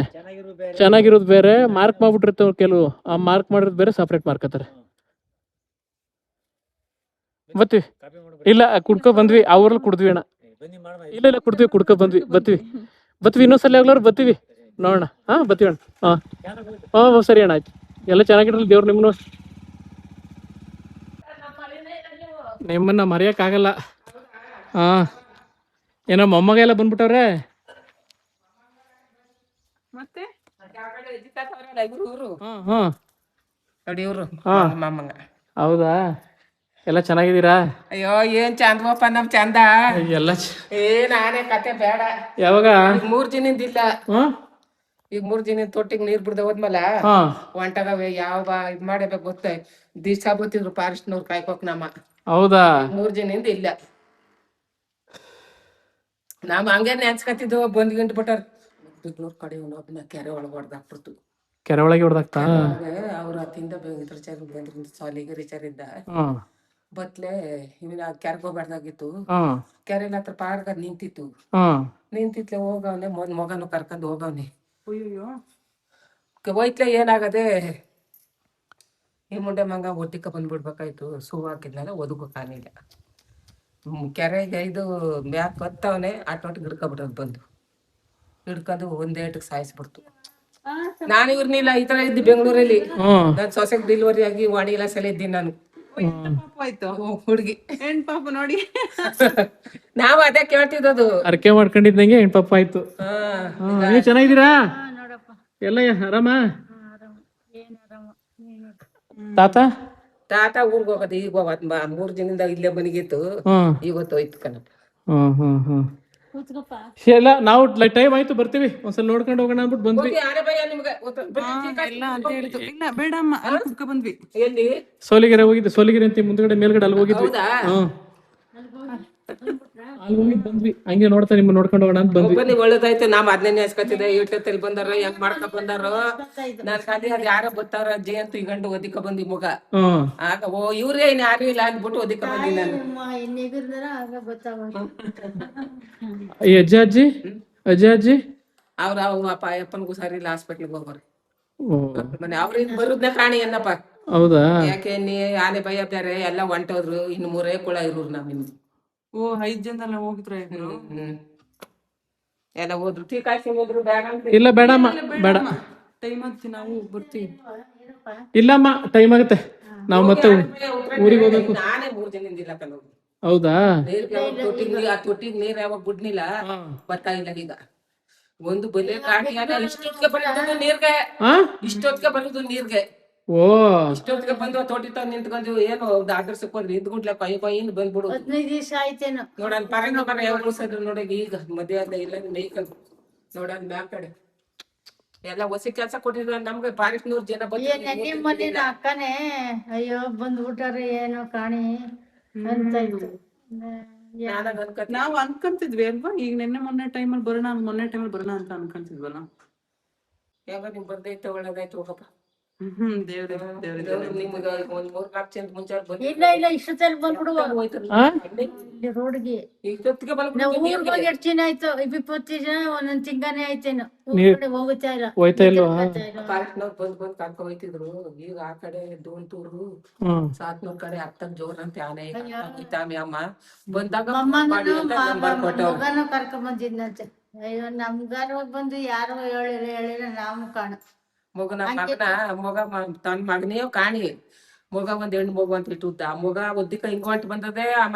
ಚೆನ್ನಾಗಿರೋದು ಬೇರೆ, ಮಾರ್ಕ್ ಮಾಡ್ಬಿಟ್ಟಿರುತ್ತೆ ಕೆಲವು. ಆ ಮಾರ್ಕ್ ಮಾಡಿರೋದು ಬೇರೆ, ಸಪ್ರೇಟ್ ಮಾಡ್ಕೊತಾರೆ. ಬರ್ತೀವಿ. ಇಲ್ಲ ಕುಡ್ಕೊ ಬಂದ್ವಿ, ಅವ್ರಲ್ಲಿ ಕುಡ್ದ್ವಿ ಅಣ್ಣ. ಇಲ್ಲ ಕುಡ್ಕೊ ಬಂದ್ವಿ. ಬರ್ತೀವಿ ಇನ್ನೊಂದ್ಸಲ ಆಗ್ಲವ್ರು ಬರ್ತೀವಿ, ನೋಡೋಣ. ಬರ್ತೀವಿ ಅಣ್ಣ. ಸರಿ ಅಣ್ಣ, ಆಯ್ತು. ಎಲ್ಲ ಚೆನ್ನಾಗಿರಲಿ, ದೇವ್ರು ನಿಮ್ಮನ್ನ ಮರೆಯಕ್ಕಾಗಲ್ಲ. ಏನೋ ಮೊಮ್ಮಗ ಎಲ್ಲ ಬಂದ್ಬಿಟ್ಟವ್ರೆ. ಮತ್ತೆ ಹೌದಾ? ಎಲ್ಲ ಚೆನ್ನಾಗಿದ್ದೀರಾ? ಅಯ್ಯೋ ಏನ್ ಚಂದವಪ್ಪ ನಮ್ ಚಂದ. ಎಲ್ಲ ನಾನೇ ಕತೆ ಬೇಡ. ಯಾವಾಗ? 3 ದಿನದಿಂದ ಇಲ್ಲ. ಈಗ 3 ದಿನ ತೊಟ್ಟಿಗೆ ನೀರ್ ಬಿಡ್ದ ಹೋದ್ಮೇಲ ಹೊಂಟದವೆ. ಯಾವ ಇದ್ ಮಾಡಬೇಕು ಗೊತ್ತ, ದಿವ್ಸ ಬತ್ತಿದ್ರು ಫಾರೆಸ್ಟ್ನವ್ರು ಕಾಯ್ಕೋಕ್ ನಮ್ಮ. ಹೌದಾ? 3 ದಿನದಿಂದ ಇಲ್ಲ. ನಾವ್ ಹಂಗೆ ನೆನ್ಸ್ಕತ್ತಿದ್ವು ಬಂದ್ ಗಂಟು ಬಿಟ್ಟಾರ ಬೆಂಗ್ಳೂರ್ ಕಡೆ ಒಬ್ಬನ ಕೆರೆ ಒಳಗೆ ಹೊಡೆದಾಕ್ಬಿಡ್ತು. ಕೆರೆ ಒಳಗೆ ಹೊಡೆದಾಕ್ತಾ? ಅವ್ರ ಅತ್ತಿಂದ ಇದ್ರ ಬಂದ್ರಿಂದ ಸಾಲಿಗೆ ರಿಚಾರ್ ಇದ್ದ ಹ್ಮ್ ಬತ್ಲೆ ಇವನ ಕೆರೆಗೆ ಹೋಗ್ಬಾರ್ದಾಗಿತ್ತು. ಹ್ಮ್ ಕೆರೆನ ಹತ್ರ ಪಾರ್ಗ ನಿಂತಿತ್ತು. ಹ್ಮ್ ನಿಂತಿತ್ಲೆ ಹೋಗವ್ನೆ ಮಗನು ಕರ್ಕೊಂಡು ಹೋಗವ್ನೆ. ಅಯ್ಯೋ ಹೋಯ್ತ್ಲೆ ಏನಾಗದೆ ಈ ಮುಂಡೆ ಮಂಗ ಒಟ್ಟಿಕ ಬಂದ್ಬಿಡ್ಬೇಕಾಯ್ತು. ಸೂ ಹಾಕಿದ್ನಲ್ಲ ಒದಗಕ್ಕಾಗಿಲ್ಲ. ಕೆರೆಗೆ ಇದು ಮ್ಯಾಕ್ ಕತ್ತವನೆ ಆಟೋಟಿಗೆ ಹಿಡ್ಕೊಬಿಟ್ಟದ್ ಬಂದು ಹಿಡ್ಕೊಂಡು ಒಂದೇಟಕ್ಕೆ ಸಾಯಿಸ್ಬಿಡ್ತು. ನಾನು ಇವ್ರನ್ನಿಲ್ಲ ಈ ತರ ಇದ್ದು ಬೆಂಗಳೂರಲ್ಲಿ. ನನ್ ಸೊಸೆಗೆ ಡೆಲಿವರಿ ಆಗಿ ವಾಣಿಲ ಸಲ ಇದ್ದೀನಿ ನಾನು. ಆಯ್ತು ಹುಡುಗಿ ಹೆಣ್ ಪಾಪ ನೋಡಿ. ನಾವ್ ಅದೇ ಕೇಳ್ತಿದ್ದದು. ಅರ್ಕೆ ಮಾಡ್ಕೊಂಡಿದ್ದಂಗೆ ಹೆಣ್ಪಾಪ ಆಯ್ತು. ನೀವು ಚೆನ್ನಾಗಿದ್ದೀರಾ? ಎಲ್ಲ ಆರಾಮ? ತಾತ ತಾತ ಊರ್ಗ್ ಹೋಗೋದು ಈಗ ಹೋಗತ್ 3 ದಿನದಿಂದ ಇಲ್ಲೇ ಮನೆಗಿತ್ತು. ಇವತ್ತು ಹೋಯ್ತು ಕಣಪ್ಪ. ಎಲ್ಲ ನಾವು ಟೈಮ್ ಆಯ್ತು ಬರ್ತೀವಿ ಒಂದ್ಸಲ ನೋಡ್ಕೊಂಡು ಹೋಗೋಣ ಅಂದ್ಬಿಟ್ಟು ಬಂದ್ವಿ. ಎಲ್ಲ ಅಂತ ಹೇಳಿದ್ರು. ಇಲ್ಲ ಬೇಡಮ್ಮ ಅಲ್ಲಿ ಕುತ್ಕೊ ಬಂದ್ವಿ. ಎಲ್ಲಿ ಸೋಲಿಗೆರೆ ಹೋಗಿದ್ದೆ. ಸೋಲಿಗೆರೆ ಅಂತ ಮುಂದ್ಗಡೆ ಮೇಲ್ಗಡೆ ಅಲ್ಲಿ ಹೋಗಿದ್ವಿ. ಹೌದಾ? ಅಲ್ಲಿ ಹೋಗಿ ಬಂದ್ವಿ. ಹಂಗೆ ನೋಡ್ತಾ ನಿಮ್ಮ ನೋಡ್ಕೊಂಡು ಹೋಗೋಣ ಅಂತ ಬಂದ್ವಿ. ಬನ್ನಿ ಒಳ್ಳೇದಾಯ್ತು. ನಾವ್ ಅದನ್ನೇ ನೆನ್ಸ್ಕೊತಿದ್ದೆ ಇಟ್ಟಲ್ಲಿ ಬಂದಾರ ಹೆಂಗ್ ಮಾಡ್ಕೊ ಬಂದಾರೋ. ನನ್ ಖಾಲಿ ಅದ್ ಯಾರೋ ಬರ್ತಾರ ಜಯಂತ್ ಈ ಗಂಡು ಒದಿಕ ಬಂದಿ ಮಗ ಆಗ ಓ ಇವ್ರೇ ಇನ್ ಯಾರು ಇಲ್ಲ ಅಂದ್ಬಿಟ್ಟು ಒದಿಕ ಬಂದಿ ನಾನು. ಈ ಅಜ್ಜಿ ಅವ್ರ ಅಪ್ಪ ಅಪ್ಪನಿಗೂ ಸರಿ ಇಲ್ಲ ಹಾಸ್ಪಿಟ್ಲಿಗೆ ಹೋಗೋರು. ಮನೆ ಅವ್ರಿಂದ ಬರುದ್ನ ಕಾಣಿ ಏನಪ್ಪ. ಹೌದಾ? ಯಾಕೆ ನೀ ಆನೆ ಭಯ ಬೇರೆ ಎಲ್ಲ ಹೊಂಟೋದ್ರು. ಇನ್ನು 3 ಕುಳ ಇರೋರು ನಾವಿನ್ನು. ಓ 5 ಜನ ಹೋಗಿದ್ರ ಎಲ್ಲ ಹೋದ್ರು ಟೀ ಕಾಯ್ಸಿ ಹೋದ್ರು. ಬೇಡ ಅಂತ ಇಲ್ಲ ಬೇಡಮ್ಮ ಬೇಡ. ಟೈಮ್ ಆಗುತ್ತೆ ನಾವು ಬರ್ತೀವಿ. ಇಲ್ಲಮ್ಮ ಟೈಮ್ ಆಗುತ್ತೆ. ನಾವು ಮತ್ತೆ ಊರಿಗೆ ಹೋಗ್ಬೇಕು. ನಾನೇ 3 ದಿನದಿಂದ ಇಲ್ಲ ಕಣ. ಹೌದಾ? ತೊಟ್ಟಿಗೆ ನೀರ್ ಯಾವಾಗ ಬಿಡ್ನಿಲ್ಲ ಬರ್ತಾ ಇಲ್ಲ ಈಗ. ಒಂದು ಬಲೆ ಕಾಟಿ ಇಷ್ಟೊತ್ತಿಗೆ ಬರೋದು ನೀರ್ಗೆ. ಇಷ್ಟೊತ್ತಿಗೆ ಬರೋದು ನೀರ್ಗೆ. ಓ ಇಷ್ಟೊತ್ತಿಗೆ ಬಂದು ತೋಟಿ ತಂದು ನಿಂತ್ಕೊಂಡು ಏನು ಆದರ್ಶಕ್ಕೆ ಬಂದ್ರೆ ಇದ್ಗುಡ್ಲೆ ಕೊಯ್ಯಿಂದ ಬಂದ್ಬಿಡು. 15 ದಿವಸ ಆಯ್ತೇನು ನೋಡನ್ ಪರಂಗ ಬರ ಯಾವ ಉಳ್ಸದ್ರು ನೋಡಿ. ಈಗ ಮಧ್ಯಾಹ್ನ ಇಲ್ಲ ಮೇಯ್ಕೊಂಡು ನೋಡನ್ ಮ್ಯಾಕ್ ಕಡೆ ಎಲ್ಲ ಹೊಸ ಕೆಲ್ಸ ಕೊಟ್ಟಿದ್ರು ನಮ್ಗೆ. 400 ಜನ ಮನೆ ಅಕ್ಕನೇ ಅಯ್ಯೋ ಬಂದ್ಬಿಟ್ಟಾರೆ ಏನೋ ಕಾಣಿ ಅಂತ ಇತ್ತು. ನಾವು ಅನ್ಕೊಂತಿದ್ವಿ ಅಲ್ವಾ ಈಗ ಮೊನ್ನೆ ಟೈಮಲ್ಲಿ ಬರೋಣ ಅಂತ ಅನ್ಕೊಂತಿದ್ವಲ್ಲ. ಯಾವಾಗ ನಿಮ್ ಬರ್ದೈತೆ ಒಳ್ಳೇದಾಯ್ತು ಹೋಗಪ್ಪ. ದೇವ್ರೆ ನಿಮ್ಗೆ ಒಂದ್ 3-4 ಜನ ಮುಂಚೆ ಇಲ್ಲ ಇಷ್ಟೊತ್ತಲ್ಲಿ ಬಂದ್ಬಿಡುವ ರೋಡ್ಗೆ. ಇಷ್ಟೊತ್ತಿಗೆ ನಾವು ಊರ್ಗ್ ಹೋಗಿ 2 ದಿನ ಆಯ್ತು. 20 ಜನ ಒಂದೊಂದ್ ತಿಂಗಾನೇ ಆಯ್ತೇನು. ಹೋಗ್ತಾ ಇಲ್ಲ ಹೋಯ್ತಾ ಇಲ್ವಾ? ಪಾರ್ಕ್ನವ್ರು ಬಂದ್ ಕರ್ಕೊ ಹೋಯ್ತಿದ್ರು. ಈಗ ಆ ಕಡೆ ದೋಲ್ತೂರು ಸಾತ್ನೂರ್ ಕಡೆ ಅತ್ತಂಗ್ ಜೋರಂತೆ ಆನೆ ಹೋಯ್ತಾಮಿ ಅಮ್ಮ ಬಂದಾಗ ಮಗನು ಕರ್ಕೊಂಡ್ ಬಂದಿದ್ನಂತೆ. ಅಯ್ಯೋ ನಮ್ಗಾರು ಬಂದು ಯಾರೋ ಹೇಳಿರ ನಾವು ಕಾಣ ಮಗನ ಮಗ ತನ್ನ ಮಗನೇ ಕಾಣಿ. ಮಗ ಒಂದ್ ಹೆಣ್ಣು ಮಗು ಅಂತ ಇಟ್ಟುತ್ತ. ಆ ಮಗ ಒದ್ದಿಕ ಹಿಂಗೊಂಟ್ ಬಂದದೆ.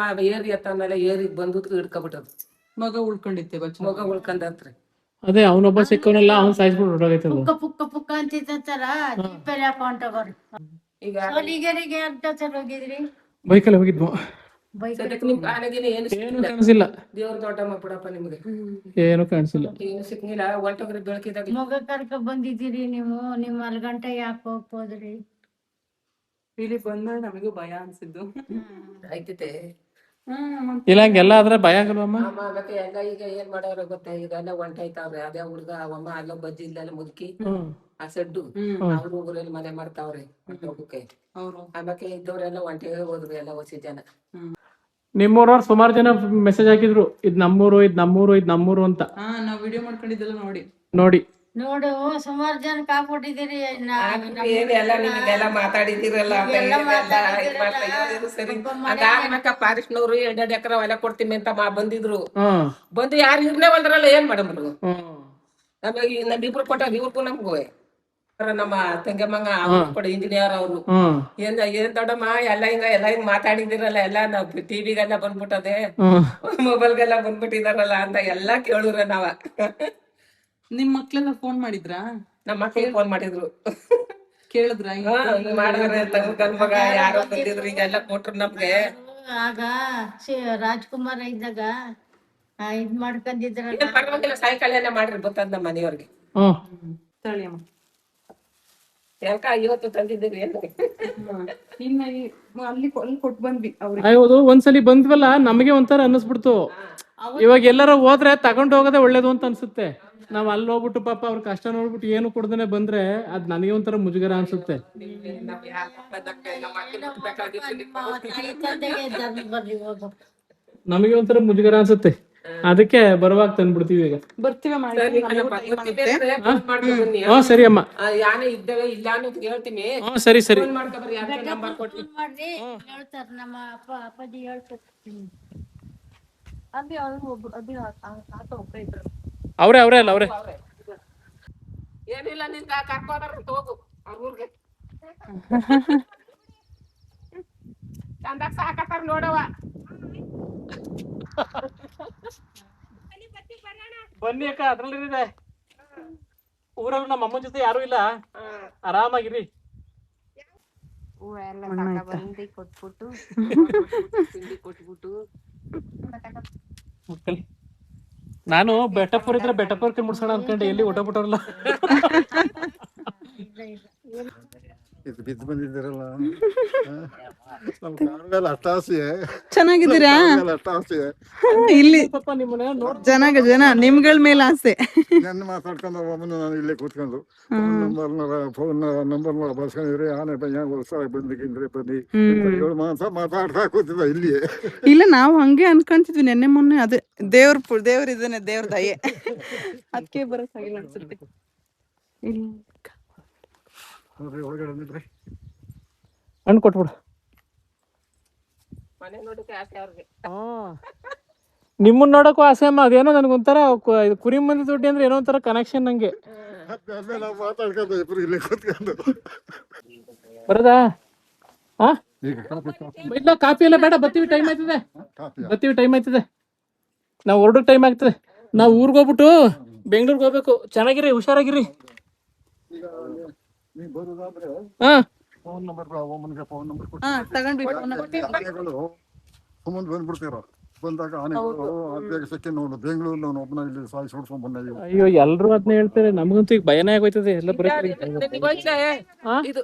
ಏರಿ ಎತ್ತಮೇಲೆ ಏರಿಗೆ ಬಂದು ಹಿಡ್ಕೊಬಿಟ್ಟದು. ಮಗ ಉಳ್ಕೊಂಡಿತ್ತೆ ಮಗ ಉಳ್ಕೊಂಡತ್ರಿ. ಅದೇ ಅವನೊಬ್ಬ ಸಿಕ್ಕವನಲ್ಲ ಅವ್ನು ಸಾಯಿಸ್ಬಿಟ್ಟು ಹೊರಟೋಗೈತೆ. ಪುಕ್ಕ ಅಂತಿದ್ದಾರ ಜೀಪಲ್ಲಿ ಹಾಕೊಂಡೋಗೋರು. ಈಗ ಸೋಲಿಗೆರೆಗೆ ಅಂತ ಹೋಗಿದ್ರಿ? ಬೈಕಲ್ಲಿ ಹೋಗಿದ್ವು. ನಿಮ್ ಕಾಣಿಗಿನ ಏನು ಕಾಣಿಸಿಲ್ಲ. ದೇವ್ರ ದೊಡ್ಡ ಬಿಡಪ್ಪ ನಿಮ್ಗೆ ಏನು ಕಾಣಿಸಿಲ್ಲ. ಏನು ಸಿಕ್ಕಿಲ್ಲ. ಹೊಂಟೋಗ್ರಿ ಬೆಳಕಿದಾಗ ಮಗ ಕರ್ಕ ಬಂದಿದ್ದೀರಿ ನೀವು. ನಿಮ್ ಅಲ್ಗಂಟೆ ಯಾಕೆ ಹೋಗ್ಬೋದ್ರಿ? ಇಲ್ಲಿ ಬಂದಾಗ ನಮಗೂ ಭಯ ಅನ್ಸಿದ್ದು. ಆಯ್ತೈತೆ ಇಲ್ಲ ಹಂಗೆಲ್ಲ ಆದ್ರೆ ಭಯ ಆಗಲ್ವಮ್ಮ? ಮತ್ತೆ ಎಲ್ಲ ಈಗ ಏನ್ ಮಾಡೋರ ಗೊತ್ತಾ. ಈಗ ಎಲ್ಲ ಹೊಂಟಾಯ್ತಾವ್ರೆ. ಅದೇ ಹುಡ್ಗ ಅವಮ್ಮ ಅಲ್ಲ ಬಜ್ಜಿ ಇಲ್ಲೆಲ್ಲ ಮುದುಕಿ ಆ ಸಡ್ಡು ಅವ್ರು ಊರಲ್ಲಿ ಮನೆ ಮಾಡ್ತಾವ್ರೆ ಹೋಗಕ್ಕೆ. ಆಮೇಲೆ ಇದ್ದವ್ರೆಲ್ಲ ಒಂಟೆ ಹೋದ್ರು ಎಲ್ಲ ಹೊಸ ಜನ. ನಿಮ್ಮೂರವ್ರು ಸುಮಾರು ಜನ ಮೆಸೇಜ್ ಹಾಕಿದ್ರು ಇದ್ ನಮ್ಮೂರು ಅಂತ. ನಾವ್ ವಿಡಿಯೋ ಮಾಡ್ಕೊಂಡಿದ್ದೆಲ್ಲ ನೋಡಿ ನೋಡು ಸುಮಾರು ಜನ ಕಾಕೊಟ್ಟಿದ್ದೀರಿ. ಎಲ್ಲ ನಿಮಗೆಲ್ಲ ಮಾತಾಡಿದಿರಲ್ಲ ಸರಿ. ಅದಾದ್ಮೇಕ ಫಾರೆಸ್ಟ್ನವ್ರು 2 ಎಕರೆ ಹೊಲ ಕೊಡ್ತೀವಿ ಅಂತ ಬಂದಿದ್ರು. ಬಂದು ಯಾರು ಇರ್ನೇ ಬಂದ್ರಲ್ಲ ಏನ್ ಮಾಡಮ್ರು. ನಮಗೆ ನಮ್ಮಿಬ್ರು ಕೊಟ್ಟಾರ ಇವ್ರಿಗೂ ನಮ್ಗೂ. ನಮ್ಮ ತಂಗಮ್ಮಂಗ ಅವ್ರು ಕೂಡ ಇಂಜಿನಿಯರ್ ಅವರು. ಏನ್ ದೊಡ್ಡಮ್ಮ ಎಲ್ಲ ಹಿಂಗ್ ಮಾತಾಡಿದಿರಲ್ಲ ಎಲ್ಲ ನಾವ್ ಟಿವಿಗೆಲ್ಲ ಬಂದ್ಬಿಟ್ಟದೆ ಮೊಬೈಲ್ಗೆಲ್ಲ ಬಂದ್ಬಿಟ್ಟಿದಾರಲ್ಲ ಅಂತ ಎಲ್ಲಾ ಕೇಳುದ್ರ ನಾವ. ನಿಮ್ ಮಕ್ಳೆಲ್ಲ ಫೋನ್ ಮಾಡಿದ್ರಾ? ನಮ್ಮ ಮಕ್ಳಿಗೆ ಫೋನ್ ಮಾಡಿದ್ರು. ಕೇಳಿದ್ರ ಮಾಡಿದ್ರೆ ಗಂಡ್ ಮಗ ಯಾರೋ ಬಂದಿದ್ರು ಈಗೆಲ್ಲ ಕೊಟ್ರು ನಮ್ಗೆ. ಆಗ ರಾಜ್ಕುಮಾರ್ ಇದ್ದಾಗ ಇದ್ ಮಾಡ್ಕೊಂಡಿದ್ರಲ್ಲ. ಪರವಾಗಿಲ್ಲ ಸಾಯಂಕಾಲ ಮಾಡ್ರಿ ಬರ್ತದ ನಮ್ಮ ಮನೆಯವ್ರಿಗೆ. ತಳಿಯಮ್ಮ ಯಾಕ ಇವತ್ತು ತಂದಿದ್ದೀರಿ ಏನು ಇನ್ನ ಅಲ್ಲಿ ಕೊಟ್ಟು ಬಂದ್ವಿ ಅವ್ರಿಗೆ. ಹೌದು, ಒಂದ್ಸಲಿ ಬಂದ್ವಲ್ಲ ನಮಗೆ ಒಂಥರ ಅನ್ನಿಸ್ಬಿಡ್ತು. ಇವಾಗ ಎಲ್ಲಾರ ಹೋದ್ರೆ ತಗೊಂಡು ಹೋಗೋದೇ ಒಳ್ಳೇದು ಅಂತ ಅನ್ಸುತ್ತೆ. ನಾವ್ ಅಲ್ಲಿ ಹೋಗ್ಬಿಟ್ಟು ಪಾಪ ಅವ್ರ ಕಷ್ಟ ನೋಡ್ಬಿಟ್ಟು ಏನು ಕೊಡ್ದೇನೆ ಬಂದ್ರೆ ಅದ್ ನನಗೆ ಒಂಥರ ಮುಜುಗರ ಅನ್ಸುತ್ತೆ. ನಾವ್ ಯಾರ್ ಮಕ್ಕಳನ್ನ ಎಲ್ಲ ಮಾಡ್ಕೊಂಡ್ಬೇಕಾಗಿತ್ತು ನೀವು. ನಮಗೆ ಒಂಥರ ಮುಜುಗರ ಅನ್ಸುತ್ತೆ. ಅದಕ್ಕೆ ಬರುವಾಗ ತಂದ್ಬಿಡ್ತೀವಿ ಈಗ. ಬರ್ತೀವಿ ಮಾಡಿ ಸರಿ ಕಣಪ್ಪ, ಬರ್ತೀವಿ ಅಂದ್ರೆ ಫೋನ್ ಮಾಡ್ಕೊ ಬನ್ನಿ. ಹಾ ಸರಿ ಅಮ್ಮ. ಯಾನೇ ಇದ್ದೇವೆ ಇಲ್ಲ ಅನ್ನೋದು ಹೇಳ್ತೀನಿ. ಹಾ ಸರಿ ಸರಿ. ಫೋನ್ ಮಾಡ್ಕೊಬರ್ರಿ, ಯಾಕೆ ನಂಬರ್ ಕೊಟ್ಟಿ. ಮಾಡ್ರಿ ಹೇಳ್ತಾರ ನಮ್ಮ ಅಪ್ಪಾಜಿ ಹೇಳ್ತಾರ. ಅಲ್ಲಿ ಒಬ್ರು ಅದೇ ತಾತ ಒಬ್ಬರೇ ಇದ್ರು. ಅವ್ರೇ ಅಲ್ಲ ಅವ್ರೇ. ಏನಿಲ್ಲ ನಿನ್ಗ ಕರ್ಕೋಬಾರ ಹೋಗು ಅವ್ರ ಊರ್ಗೆ. ಚಂದಾಗ ಸಾಕತ್ತಾರ ನೋಡವ. ಬನ್ನಿ ಅಕ್ಕ, ಅದ್ರಲ್ಲಿದೆ ಊರಲ್ಲಿ ನಮ್ಮ ಅಮ್ಮನ ಜೊತೆ ಯಾರು ಇಲ್ಲ, ಆರಾಮಾಗಿರಿ. ಬಂದು ಕೊಟ್ಬಿಟ್ಟು ತಿಂಡಿ ಕೊಟ್ಬಿಟ್ಟು ನಾನು ಬೆಟ್ಟಪುರ ಇದ್ರೆ ಬೆಟ್ಟಪುರಕ್ಕೆ ಮುಡ್ಸೋಣ ಅನ್ಕೊಂಡೆ, ಎಲ್ಲಿ ಊಟಬಿಟ್ಟವ್ರಲ್ಲ. ಇದು ಬಿದ್ದು ಬಂದಿದ್ದೀರಲ್ಲ, ನಮ್ ಕಾಲದಲ್ಲಿ ಅಟ್ಟಾಸೆ. ಚೆನ್ನಾಗಿದ್ದೀರಾ? ಅಟ್ಟಾಸೆ ಇಲ್ಲಿ ಪಾಪ ನಿಮ್ಮನ್ನ ನೋಡ್ ಜನ ನಿಮ್ಗಳ ಮೇಲೆ ಆಸೆ. ನನ್ನ ಮಾತಾಡ್ಕೊಂಡು ಒಬ್ಬನು ನಾನು ಇಲ್ಲೇ ಕೂತ್ಕೊಂಡು ಫೋನ್ ನಂಬರ್ ಬರ್ಸ್ಕೊಂಡಿದ್ರೆ ಆನೆ ಬಯ್ಯ ಹೊಸ ಬಂದಿದ್ರೆ ಬನ್ನಿ ಏಳು ಮಾಸ ಮಾತಾಡ್ತಾ ಕೂತಿದ್ದ ಇಲ್ಲಿಯೇ. ಇಲ್ಲ, ನಾವು ಹಂಗೆ ಅನ್ಕೊಂತಿದ್ವಿ ನೆನ್ನೆ ಮೊನ್ನೆ. ಅದೇ ದೇವ್ರ ಇದ್ದಾನೆ, ದೇವ್ರ ದಯೆ, ಅದಕ್ಕೆ ಬರಕ್ಕಾಗಿಲ್ಲ ಅನ್ಸುತ್ತೆ. ನೋಡ್ರಿ ಒಳಗಡೆ ನಿಂತ್ರಿ. ಹಣ್ಣು ಕೊಟ್ಬಿಡು. ಮನೆ ನೋಡಕ್ಕೆ ಆಸೆ ಅವ್ರಿಗೆ. ನಿಮ್ಮನ್ನ ನೋಡಕ್ಕೂ ಆಸೆ ಅಮ್ಮ. ಅದೇನೋ ನನ್ಗೊಂಥರ ಇದು ಕುರಿ ಮಂದಿ ದುಡ್ಡಿ ಅಂದ್ರೆ ಏನೋ ಒಂಥರ ಕನೆಕ್ಷನ್ ನಂಗೆ. ಅದಾದ್ಮೇಲೆ ನಾವು ಮಾತಾಡ್ಕೊಂಡು ಇಬ್ರು ಇಲ್ಲೇ ಕೂತ್ಕೊಂಡು ಬರದಾ? ಹಾ ಈಗ ಕಾಫಿ ಇಲ್ಲ, ಕಾಫಿ ಎಲ್ಲ ಬೇಡ, ಬತ್ತೀವಿ, ಟೈಮ್ ಆಯ್ತದೆ. ಬತ್ತೀವಿ, ಟೈಮ್ ಆಯ್ತದೆ. ನಾವು ಹೊರಡೋಕೆ ಟೈಮ್ ಆಗ್ತದೆ. ನಾವು ಊರಿಗೆ ಹೋಗ್ಬಿಟ್ಟು ಬೆಂಗ್ಳೂರ್ಗೆ ಹೋಗ್ಬೇಕು. ಚೆನ್ನಾಗಿರಿ, ಹುಷಾರಾಗಿರಿ. ನೀವು ಬರೋದಾದ್ರೆ ಹಾ ಫೋನ್ ನಂಬರ್ ಒಮ್ಮನಿಗೆ ಫೋನ್ ನಂಬರ್ ತಗೊಂಡ್ವಿ. ಆನೆಗಳು ಸುಮ್ಮನೆ ಬಂದ್ಬಿಡ್ತೀರ. ಬಂದಾಗ ಆನೆಗಳು ಅದೇ ಸೆಕೆ ನೋಡು, ಬೆಂಗಳೂರು ನಾನು ಒಬ್ಬನ ಇಲ್ಲಿ ಸಾಯಿಸಿ ಹೊಡ್ಸ್ಕೊಂಡ್ ಬಂದ. ಅಯ್ಯೋ, ಎಲ್ರು ಅದನ್ನ ಹೇಳ್ತಾರೆ. ನಮಗಂತೂ ಈಗ ಭಯನೇ ಆಗೋಯ್ತದೆ ಎಲ್ಲ ಬರೋಕೆ. ಇದು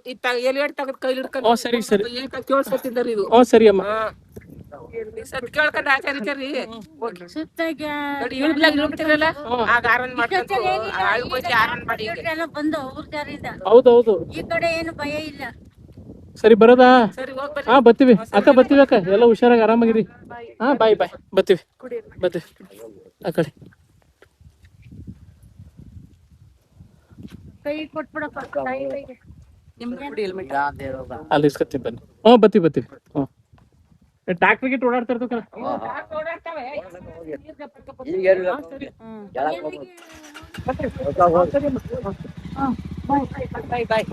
ಎಲಿಯಡ್ ತೆಗೆದು ಕೈಲಿ ಹಿಡ್ಕೊಂಡು. ಓ ಸರಿ ಸರಿ. ಕೇಳಿಸ್ಕೊತಿದ್ದಾರೆ ಇದು. ಓ ಸರಿ ಅಮ್ಮ. ಸತ್ ಕೇಳ್ಕೊಂಡು ಆಚಾರಿಚಾರಿ ಸುತ್ತಾಗ ಇಳ್ಬಿಟ್ಟಿರಲ್ಲ, ಆಗ ಆರನ್ ಮಾಡ್ಕೊಂಡು ಆರನ್ ಮಾಡಿ ಬಂದು ಅವ್ರ ಜಾರಿದ ಹೌದೌದು. ಈ ಕಡೆ ಏನು ಭಯ ಇಲ್ಲ. ಸರಿ, ಬರೋದಾ? ಸರಿ ಹೋಗ್ಬರ್ರಿ. ಹಾ ಬತ್ತೀವಿ ಅಕ್ಕ, ಬತ್ತೀವಿ ಅಕ್ಕ. ಎಲ್ಲ ಹುಷಾರಾಗಿ ಆರಾಮಾಗಿರಿ. ಹಾ ಬಾಯ್ ಬಾಯ್. ಬತ್ತೀವಿ ಆ ಕಡೆ. ಕೈ ಕೊಟ್ಬಿಡಪ್ಪ, ತಾಯಿ ಕೈಗೆ. ಅಲ್ಲಿ ಇಸ್ಕೊತೀವಿ ಬನ್ನಿ. ಹ್ಞೂ ಬತ್ತೀವಿ. ಹ್ಞೂ ಟ್ಯಾಕ್ಟ್ರಿಗೆ ಓಡಾಡ್ತಾ ಇರ್ತಕ್ಕಲ್ಲ. ಓಡಾಡ್ತಾವೆ. ಬಾಯ್ ಬಾಯ್.